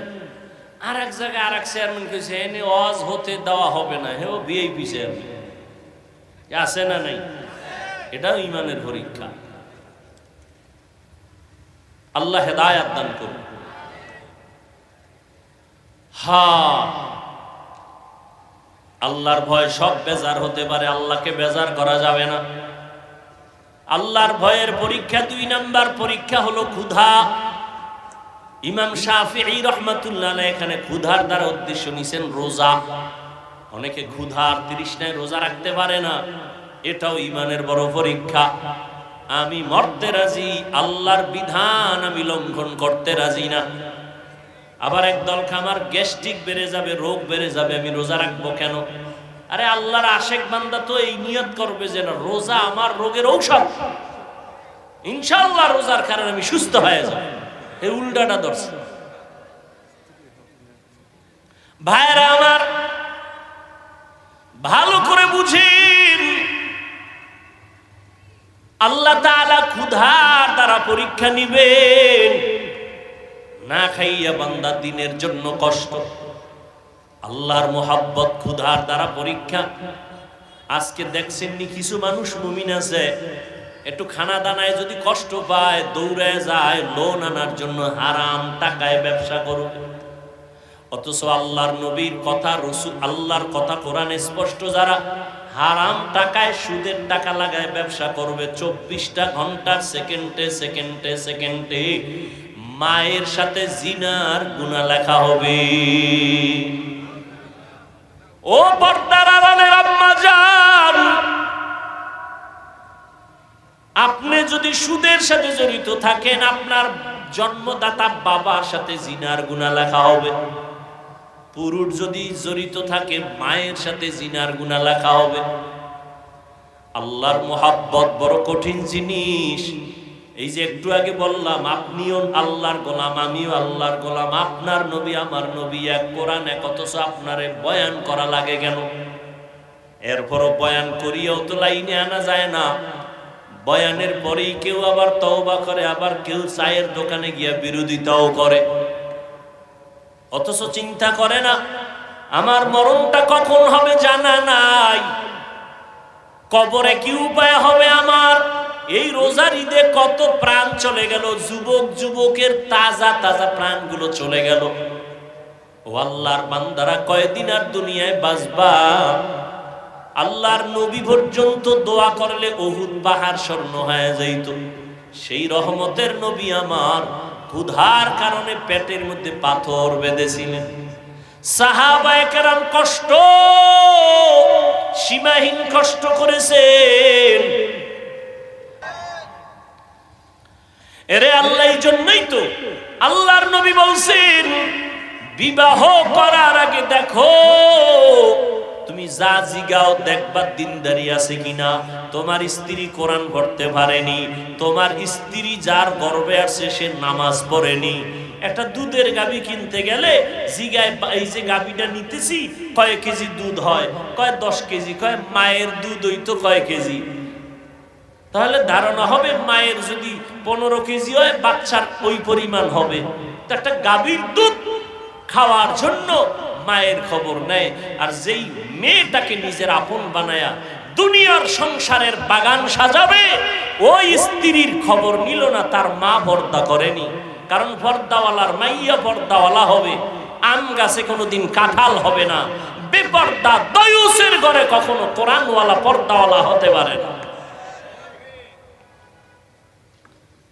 আর এক জায়গায় আর এক চেয়ারম্যান কইছে এনে ওয়াজ হতে দেওয়া হবে না। হেও ভিআইপি চেয়ারম্যান, আছে না নাই? এটাও ইমানের পরীক্ষা। আল্লাহ হেদায়াত দান করুন। হ্যাঁ, আল্লাহর ভয় সব বেজার হতে পারে, আল্লাহকে বেজার করা যাবে না। আল্লাহর ভয়ের পরীক্ষা 2 নাম্বার পরীক্ষা হলো ক্ষুধা। ইমাম শাফিঈ রাহমাতুল্লাহ আলাইহি এখানে ক্ষুধার দ্বারা উদ্দেশ্য নিছেন রোজা। অনেকে ক্ষুধার তৃষ্ণায় রোজা রাখতে পারে না, এটাও ইমানের বড় পরীক্ষা। আমি মরতে রাজি, আল্লাহর বিধান আমি লঙ্ঘন করতে রাজি না। আবার একদল আমার গ্যাস্ট্রিক বেড়ে যাবে, রোগ বেড়ে যাবে, আমি রোজা রাখবো কেন? আরে আল্লাহর আশেক বান্দা তো এই নিয়ত করবে যে না, রোজা আমার রোগের ঔষধ, ইনশাআল্লাহ রোজার কারণে আমি সুস্থ হয়ে যাব। এই উল্টাটা ধরছে। ভাইরা আমার, ভালো করে বুঝেন, আল্লাহ তাআলা ক্ষুধার দ্বারা পরীক্ষা নিবেন। না খাইয়া বান্দা দিনের জন্য কষ্ট, আল্লাহর মোহাব্বত ক্ষুধার দ্বারা পরীক্ষা। আজকে দেখছেননি কিছু মানুষ মুমিন আছে, একটু খানা দানায় যদি কষ্ট পায় দৌড়ায় যায় লোন আনার জন্য, হারাম টাকায় ব্যবসা করবে। অথচ আল্লাহর নবীর কথা, রাসূল আল্লাহর কথা কোরআনে স্পষ্ট, যারা হারাম টাকায় সুদের টাকা লাগায় ব্যবসা করবে, 24টা ঘন্টার সেকেন্ডে সেকেন্ডে সেকেন্ডে মায়ের সাথে জিনার গুনাহ লেখা হবে। ও পর্দার আড়ালের আম্মা জান, আপনি যদি সুদের সাথে জড়িত থাকেন, আপনার জন্মদাতা বাবার সাথে জিনার গুনাহ লেখা হবে। পুরুষ যদি জড়িত থাকে, মায়ের সাথে জিনার গুনাহ লেখা হবে। আল্লাহর মোহাব্বত বড় কঠিন জিনিস। এই যে একটু আগে বললাম, আপনিও আল্লাহর গোলাম, আমিও আল্লাহর গোলাম, আপনার নবী আমার নবী এক, কোরআন এক, অথচ আপনারে বয়ান করা লাগে কেন? এরপরও বয়ান করিয়াও তো লাইনে আনা যায় না। বয়ানের পরেই কেউ আবার তওবা করে, আবার কেউ চায়ের দোকানে গিয়া বিরোধিতাও করে, অথচ চিন্তা করে না আমার মরণটা কখন হবে জানা নাই, কবরে কি উপায় হবে আমার। এই রোজার ঈদে কত প্রাণ চলে গেল, যুবক যুবকের তাজা তাজা প্রাণগুলো চলে গেল। ও আল্লাহর বান্দারা, কয়দিন আর দুনিয়ায় বাঁচবা? আল্লাহর নবী পর্যন্ত দোয়া করলে উহুদ পাহাড় স্বর্ণ হয়ে যাইত। সেই রহমতের নবী আমার ক্ষুধার কারণে পেটের মধ্যে পাথর বেঁধেছিলেন। সাহাবায়ে কেরাম কষ্ট, সীমাহীন কষ্ট করেছেন। এরে আল্লাহ, এই জন্যই তো আল্লাহর নবী বলছেন, বিবাহ করার আগে দেখো, তুমি যা জিগাও দেখবা দিনদারি আছে কিনা। তোমার স্ত্রী কোরআন পড়তে পারেনি, তোমার স্ত্রী যার গর্ভে আছে সে নামাজ পড়েনি। একটা দুধের গাভী কিনতে গেলে জিগায়, এই যে গাভীটা নিতেছি কয় কেজি দুধ হয়, কয় 10 কেজি, কয় মায়ের দুধ হইতো কয় কেজি। তাহলে ধারণা হবে মায়ের যদি 15 কেজি হয় বাচ্চার ওই পরিমাণ হবে। তো একটা গাভীর দুধ খাওয়ার জন্য মায়ের খবর নেয়। আর যেই মেয়েটাকে নিজের আপন বানায়া দুনিয়ার সংসারের বাগান সাজাবে, ওই স্ত্রীর খবর নিল না তার মা পর্দা করেনি। কারণ পর্দাওয়ালার মাইয়া পর্দাওয়ালা হবে, আম গাছে কোনোদিন কাঁঠাল হবে না। বেপর্দা দয়ুসের ঘরে কখনো কোরআনওয়ালা পর্দাওয়ালা হতে পারে না।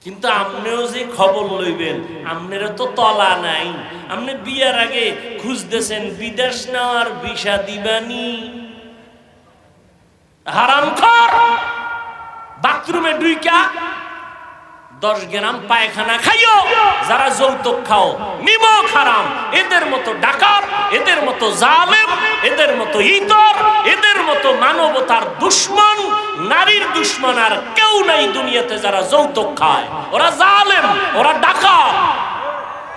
কিন্তু আপনিও যে খবর লইবেন, আপনারা তো তলা নাই। আপনি বিয়ার আগে খুঁজতেছেন বিদেশ নেওয়ার ভিসা দিবানি, হারামখোর। বাথরুমে ঢুইকা 10 গ্রাম পায়খানা খাইও। যারা যৌতুক খাও নিমক হারাম, এদের মতো ডাকাত, এদের মতো জালেম, এদের মতো ইতর, এদের মতো মানবতার দুশ্মন, নারীর দুশ্মন আর কেউ নাই দুনিয়াতে। যারা যৌতুক খায় ওরা জালেম, ওরা ডাকাত,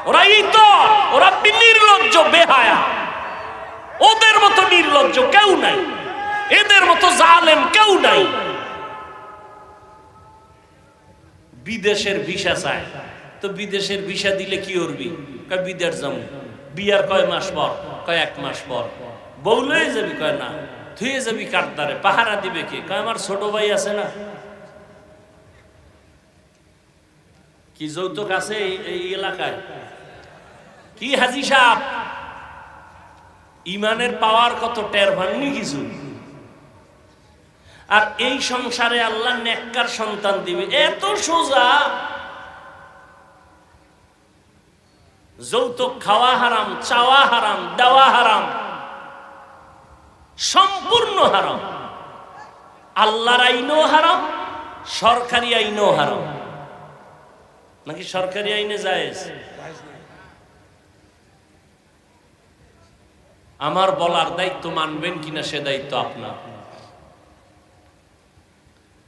ওরা ইতর, ওরা নির্লজ্জ বেহায়া। ওদের মতো নির্লজ্জ কেউ নাই, এদের মতো জালেম কেউ নাই। বিদেশের ভিসা চায়, তো বিদেশের ভিসা দিলে কি করবি? কয় বিদেশ যাবো। বিয়ার কয় মাস পর? কয় 1 মাস পর। বউ লয়ে যাবি? কয় না। থুয়ে যাবি কারদারে? পাহারা দিবে কে? কয় আমার ছোট ভাই আছে না। কি যৌতুক আছে এই এলাকায়? কি হাজি সাহেব, ইমানের পাওয়ার কত টের ভাঙনি কিছু। আর এই সংসারে আল্লাহ নেককার সন্তান দিবে, এত সোজা। যৌতুক খাওয়া হারাম, চাওয়া হারাম, দেওয়া হারাম, সম্পূর্ণ হারাম। আল্লাহর আইনও হারাম, সরকারি আইনও হারাম। নাকি সরকারি আইনে জায়েজ? আমার বলার দায়িত্ব মানবেন কিনা সে দায়িত্ব আপনার।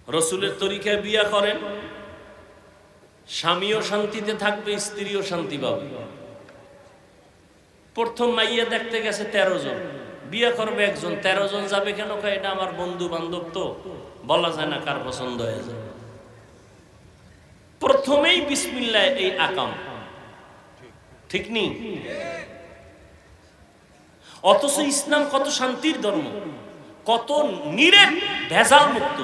রসুলের তরিকায় বিয়া করেন, স্বামীও শান্তিতে থাকবে, স্ত্রীও শান্তি পাবে। প্রথম মাইয়া দেখতে গেছে 13 জন, বিয়া করবে একজন, 13 জন যাবে কেন? কয় এটা আমার বন্ধু বান্ধব, তো বলা যায় না কার পছন্দ হয়ে যায়। প্রথমেই বিসমিল্লাহ এই আকাম, ঠিক নেই? অথচ ইসলাম কত শান্তির ধর্ম, কত নিরেট ভেজাল মুক্ত।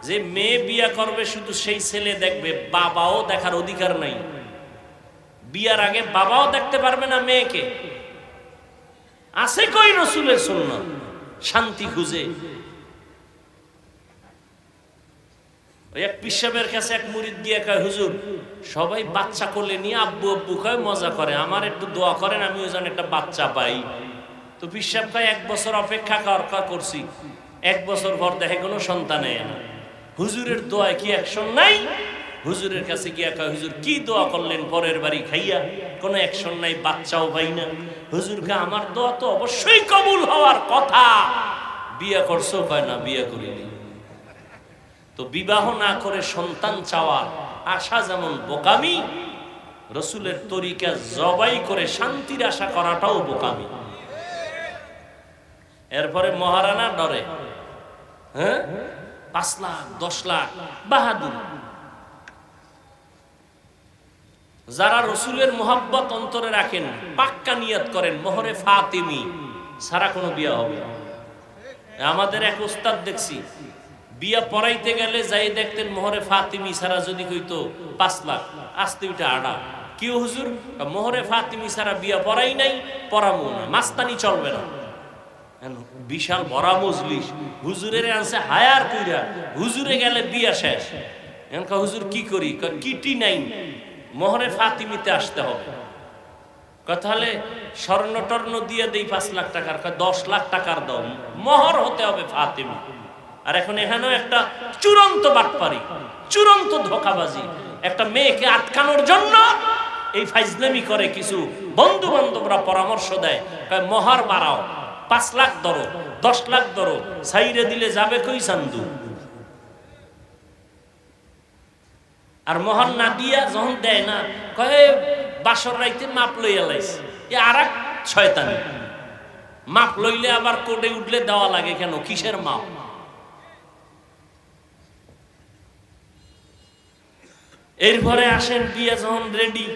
যে মেয়ে বিয়া করবে শুধু সেই ছেলে দেখবে, বাবাও দেখার অধিকার নাই। বিয়ার আগে বাবাও দেখতে পারবে না মেয়েকে। আছে কই রসুলের সুন্নাত? শান্তি খুঁজে ওই এক পিসাবের কাছে এক মুরিদ গিয়ে কয়, হুজুর সবাই বাচ্চা কোলে নিয়ে আব্বু আব্বু কয় মজা করে, আমার একটু দোয়া করেন আমি ওই জন্য একটা বাচ্চা পাই। তো পিসাব কয় 1 বছর অপেক্ষা করছি, 1 বছর পর দেখে কোনো সন্তান এয় না। হুজুরের দোয়ায় কি অ্যাকশন নাই? হুজুরের কাছে গিয়া কয়, হুজুর কি দোয়া করলেন পরের বাড়ি খাইয়া? কোনো অ্যাকশন নাই, বাচ্চাও পাই না। হুজুরকে আমার দোয়া তো অবশ্যই কবুল হওয়ার কথা। বিয়ে করছো? কয় না, বিয়ে করিনি। তো বিবাহ না করে সন্তান চাওয়ার আশা যেমন বোকামি, রসুলের তরিকা জবাই করে শান্তির আশা করাটাও বোকামি। এরপরে মহারানা ডরে, হ্যাঁ 5 লাখ 10 লাখ বাহাদুর। যারা রসুলের মোহাব্বত অন্তরে রাখেন, পাক্কা নিয়ত করেন মোহরে ফাতিমি সারা কোনো বিয়া হবে না। আমাদের এক উস্তাদ দেখছি বিয়া পড়াইতে গেলে যাই দেখতেন মোহরে ফাতিমি সারা যদি কইতো 5 লাখ, আসতে ওইটা আড়া। কি হুজুর? মোহরে ফাতিমি সারা বিয়া পড়াই নাই, পড়ামো না, মাস্তানি চলবে না। বিশাল বড় মজলিস, হুজুরের আনছে হায়ার কইরা, হুজুরে গেলে বিয়া শেষ। এখন হুজুর কি করি? কিটি নাই, মোহরে ফাতিমিতে আসতে হবে। তাহলে স্বর্ণ টর্ণ দিয়ে দেই 5 লাখ টাকার, 10 লাখ টাকার দাম, মোহর হতে হবে ফাতিমি। আর এখন এখানেও একটা চূড়ান্ত বাটপারি, চূড়ান্ত ধোঁকাবাজি, একটা মেয়েকে আটকানোর জন্য এই ফাইজলামি করে কিছু বন্ধু বান্ধবরা পরামর্শ দেয়, মোহর বাড়াও, 5 লাখ ধরো, 10 লাখ ধরো, সাইরে দিলে যাবে কই চান্দু। আর মোহর না দিয়া যখন দেয় না, কয়ে বাসর রাইতে মাপ লইয়া লাইছে, এ আর এক শয়তানি। মাপ লইলে আবার কোর্টে উঠলে দেওয়া লাগে কেন? কিসের মাপ? এরপরে আসেন বিয়ে যখন রেডি,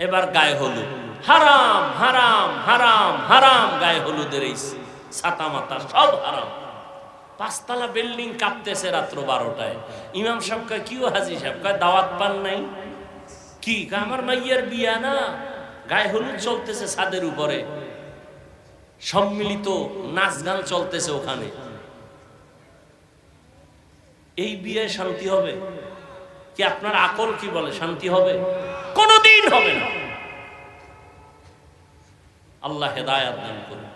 এবার গায়ে হলুদ, হারাম হারাম হারাম হারাম, গায়ে হলুদের এই ছাতা মাতা সব হারাম। 5 তলা বিল্ডিং কাঁপতেছে রাত্র 12টায়। ইমাম সাহেব কয় কি হাজি সাহেব? কয় দাওয়াত পান নাই কি? আমার মাইয়ার বিয়া না, গায়ে হলুদ চলতেছে ছাদের উপরে, সম্মিলিত নাচ গান চলতেছে ওখানে। এই বিয়ে শান্তি হবে কি? আপনার আকল কি বলে শান্তি হবে? কোনদিন হবে না। আল্লাহ হেদায়েত দান করুন।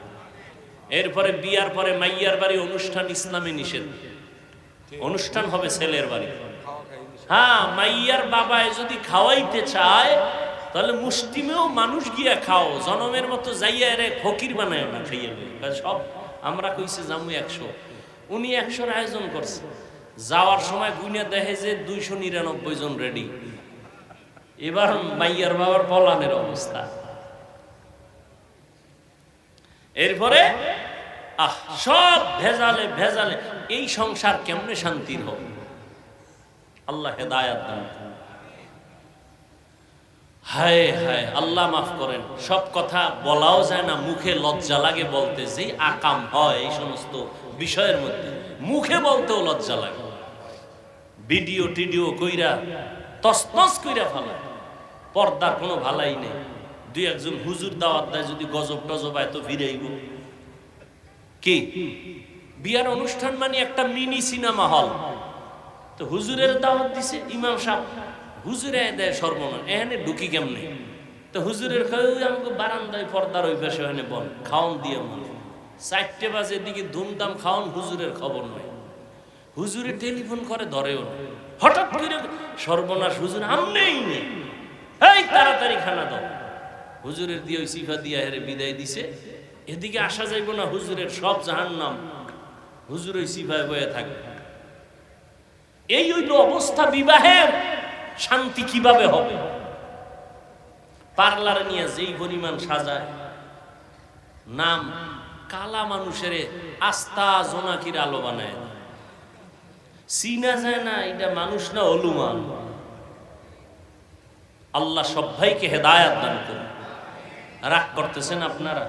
এরপরে বিয়ার পরে মাইয়ার বাড়ি অনুষ্ঠান ইসলামে নিষেধ। অনুষ্ঠান হবে ছেলের বাড়ি। হ্যাঁ, মাইয়ার বাবায় যদি খাওয়াইতে চায় তাহলে মুষ্টিমেও মানুষ গিয়া খাও, জনমের মতো যাইয়া রে ফকির বানায় না, খাইয়া সব। আমরা কইছে জামু 100, উনি 100-র আয়োজন করছে। যাওয়ার সময় গুইনা দেখে যে 299 জন রেডি। এবার মাইয়ার বাবার পলানের অবস্থা। এরপরে সব ভেজালে ভেজালে, এই সংসার কেমনে শান্তির হবে? আল্লাহ হেদায়েত দান করুন। হায় হায়, আল্লাহ মাফ করেন। সব কথা বলাও যায় না, মুখে লজ্জা লাগে বলতে। যে আকাম হয় এই সমস্ত বিষয়ের মধ্যে, মুখে বলতেও লজ্জা লাগে। ভিডিও টিডিও কইরা তসনস কইরা ফেলা, পর্দার কোনো ভালাই নেই। 2-1 হুজুর দাওয়াত দেয়, যদি গজব টজব এত ফিরাইব কি? বিয়ার অনুষ্ঠান মানে একটা মিনি সিনেমা হল। তো হুজুরের দাওয়াত দিছে ইমাম সাহেব, হুজুরে দেয় সর্বনাশ, এখানে ঢুকি কেমনে? তো হুজুরের আমাকে বারান্দায় পর্দার ওই পাশে ওখানে বল খাওন দিয়ে মনে 4টে বাজে দিকে ধুমধাম খাওন, হুজুরের খবর নাই। হুজুরে টেলিফোন করে ধরেও না, হঠাৎ করে সর্বনাশ, হুজুর আমনেই নেই, এই তাড়াতাড়ি খানা দাও। হুজুরের দিয়ে ওই সিফা দিয়া হেরে বিদায় দিছে। এদিকে আসা যাইব না, হুজুরের সব জাহান্নাম, হুজুর ওই সিফায় বয়ে থাকবে। এই হইল অবস্থা। বিবাহের শান্তি কিভাবে হবে? পার্লারে নিয়ে যেই পরিমাণ সাজায়, নাম কালা মানুষের আস্থা জোনাকির আলো বানায়, চিনা যায় না এটা মানুষ না অলুমান। আল্লাহ সবাইকে হেদায়েত দান করুন। রাগ করতেছেন আপনারা?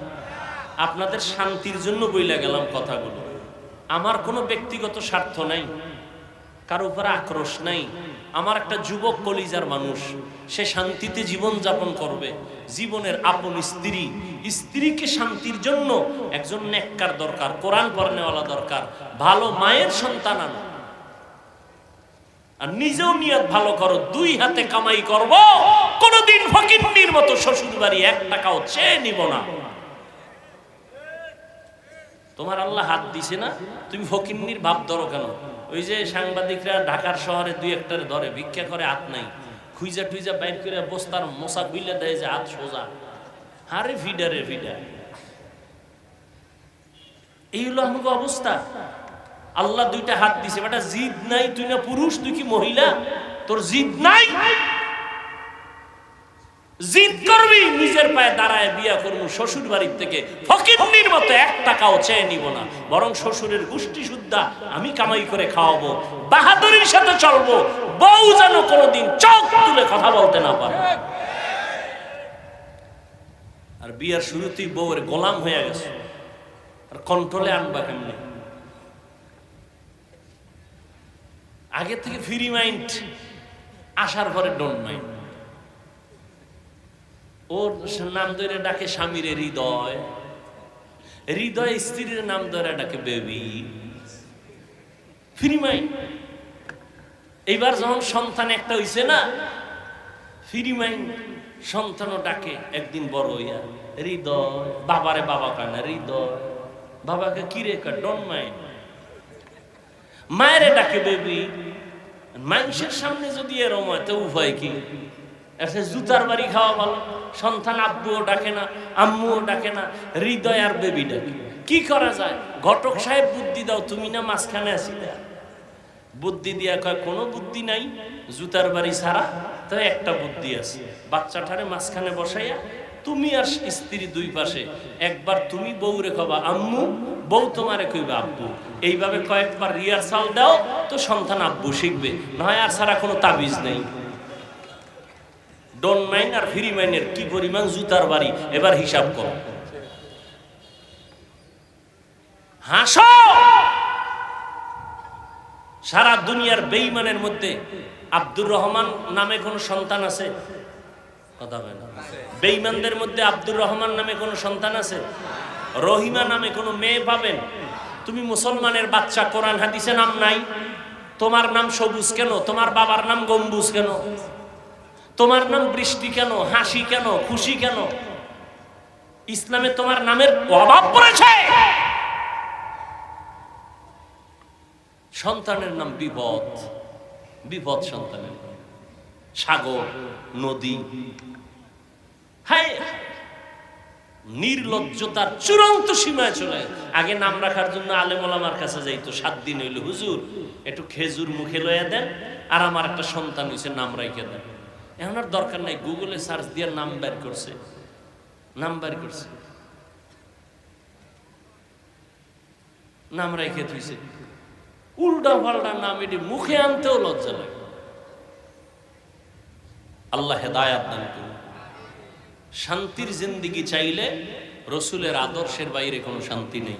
আপনাদের শান্তির জন্য বইলা গেলাম কথাগুলো। আমার কোনো ব্যক্তিগত স্বার্থ নাই, কারো উপরে আক্রোশ নাই। আমার একটা যুবক কলিজার মানুষ, সে শান্তিতে জীবন যাপন করবে। জীবনের আপন স্ত্রী, স্ত্রীকে শান্তির জন্য একজন নেককার দরকার, কোরআন পড়নেওয়ালা দরকার, ভালো মায়ের সন্তান আনো। আর নিজেও নিয়ত ভালো করো, 2 হাতে কামাই করব, কোনদিন ফকিন্নির মতো শ্বশুর বাড়ি 1 টাকাও চেয়ে নিব না। তোমার আল্লাহ হাত দিছে না, তুমি ফকিন্নির ভাব ধরো কেন? ওই যে সাংবাদিকরা ঢাকার শহরে 2-1টারে ধরে, ভিক্ষা করে, হাত নাই, খুইজা টুইজা বাইর করে বস্তার মশা খুইলে দেয় যে হাত সোজা। আরে ফিডারে ফিডার, এই হলো আমাকে অবস্থা। আল্লাহ 2টা হাত দিছে, বেটা জিদ নাই, তুই না পুরুষ, তুই কি মহিলা? তোর জিদ নাই, জিদ করবি নিজের পায়ে দাঁড়ায় বিয়া করবো, শ্বশুর বাড়ির থেকে ফকিন্নির মতো 1 টাকাও চেয়ে নিব না, বরং শ্বশুরের গোষ্ঠী সুদ্ধা আমি কামাই করে খাওয়াবো, বাহাদুরির সাথে চলবো, বউ যেন কোনোদিন চোখ তুলে কথা বলতে না পারে। আর বিয়ার শুরুতেই বউয়ের গোলাম হয়ে গেছে, আর কন্ট্রোলে আনবা কেমনে? আগে থেকে ফ্রি মাইন্ড, আসার পরে ডোন্ট মাইন্ড। ওর নাম ধরে ডাকে স্বামীর হৃদয়, হৃদয় স্ত্রীর নাম ধরে ডাকে বেবি, ফ্রি মাইন্ড। এইবার যখন সন্তান একটা হইছে না, ফ্রি মাইন্ড, সন্তানও ডাকে একদিন বড় হইয়া হৃদয়, বাবারে বাবা কয় না, হৃদয়, বাবাকে কিরে কয় ডোন্ট মাইন্ড, মায়েরে ডাকে বেবি। মানুষের সামনে যদি এরম হয় তো উভয় কি? একটা জুতার বাড়ি খাওয়া ভালো। সন্তান আব্বুও ডাকে না, আম্মুও ডাকে না, হৃদয় আর বেবি ডাকে। কি করা যায়? ঘটক সাহেব বুদ্ধি দাও, তুমি না মাঝখানে আসি। বুদ্ধি দিয়া কয় কোনো বুদ্ধি নাই, জুতার বাড়ি ছাড়া তো একটা বুদ্ধি আছে, বাচ্চাটারে মাঝখানে বসাইয়া তুমি আর স্ত্রী দুই পাশে, একবার তুমি বউরে কবা আম্মু, বউ তোমারে কইবা আব্বু। এইভাবে কয়েকবার রিহার্সাল দাও তো সন্তান আব্বু শিখবে, নয় আর ছাড়া কোনো তাবিজ নেই। ডোন্ট মাইন্ড আর ফ্রি মাইন্ডের কি পরিমাণ জুতার বাড়ি, এবার হিসাব করো। হাসো। সারা দুনিয়ার বেঈমানের মধ্যে আব্দুর রহমান নামে কোন সন্তান আছে? কথা বলেন। বেঈমানদের মধ্যে আব্দুর রহমান নামে কোন সন্তান আছে? রহিমা নামে কোন মেয়ে পাবেন? তুমি মুসলমানের বাচ্চা, কোরআন হাদিসে নাম নাই, তোমার নাম সবুজ কেন? তোমার বাবার নাম গম্বুজ কেন? তোমার নাম বৃষ্টি কেন? হাসি কেন? খুশি কেন? ইসলামে তোমার নামের অভাব পড়েছে। সন্তানের নাম বিপদ, বিপদ সন্তানের, সাগর, নদী। হায়, নির্লজ্জতার চূড়ান্ত সীমায় চলে। আগে নাম রাখার জন্য আলেম ওলামার কাছে যাইতো, 7 দিন হইল, হুজুর একটু খেজুর মুখে লইয়া দেন, আর আমার একটা সন্তান হয়েছে, নাম রাইখে দেন। এখন আর দরকার নাই, গুগলে সার্চ দিয়ে নাম বের করছে, নাম বের করছে, নাম রাইখে থইছে। উল্টা পাল্টা নাম, এটি মুখে আনতেও লজ্জা লাগে। আল্লাহ হেদায়াত দান করুন। শান্তির জিন্দেগি চাইলে রসুলের আদর্শের বাইরে কোনো শান্তি নেই।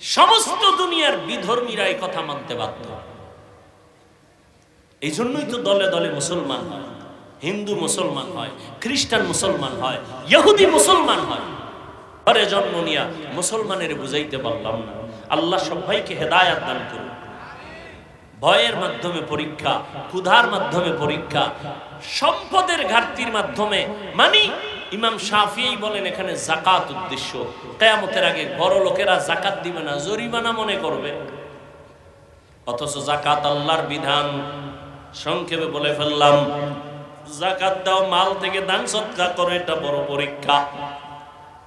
সমস্ত দুনিয়ার বিধর্মীরা এই কথা মানতে বাধ্য। এই জন্যই তো দলে দলে মুসলমান হয়, হিন্দু মুসলমান হয়, খ্রিস্টান মুসলমান হয়, ইহুদি মুসলমান হয়। ঘরে জন্ম নিয়া মুসলমানের বুঝাইতে পারলাম না। আল্লাহ সবাইকে হেদায়াত দান করুন। ভয়ের মাধ্যমে পরীক্ষা, ক্ষুধার মাধ্যমে পরীক্ষা, সম্পদের ঘাটতির মাধ্যমে, মানে ইমাম শাফিঈ বলেন এখানে যাকাত উদ্দেশ্য। কিয়ামতের আগে বড় লোকেরা যাকাত দিবে না, জরিমানা মনে করবে, অথচ যাকাত আল্লাহর বিধান। সংক্ষেপে বলে ফেললাম, যাকাত দাও, মাল থেকে দান সদকা করো, এটা বড় পরীক্ষা।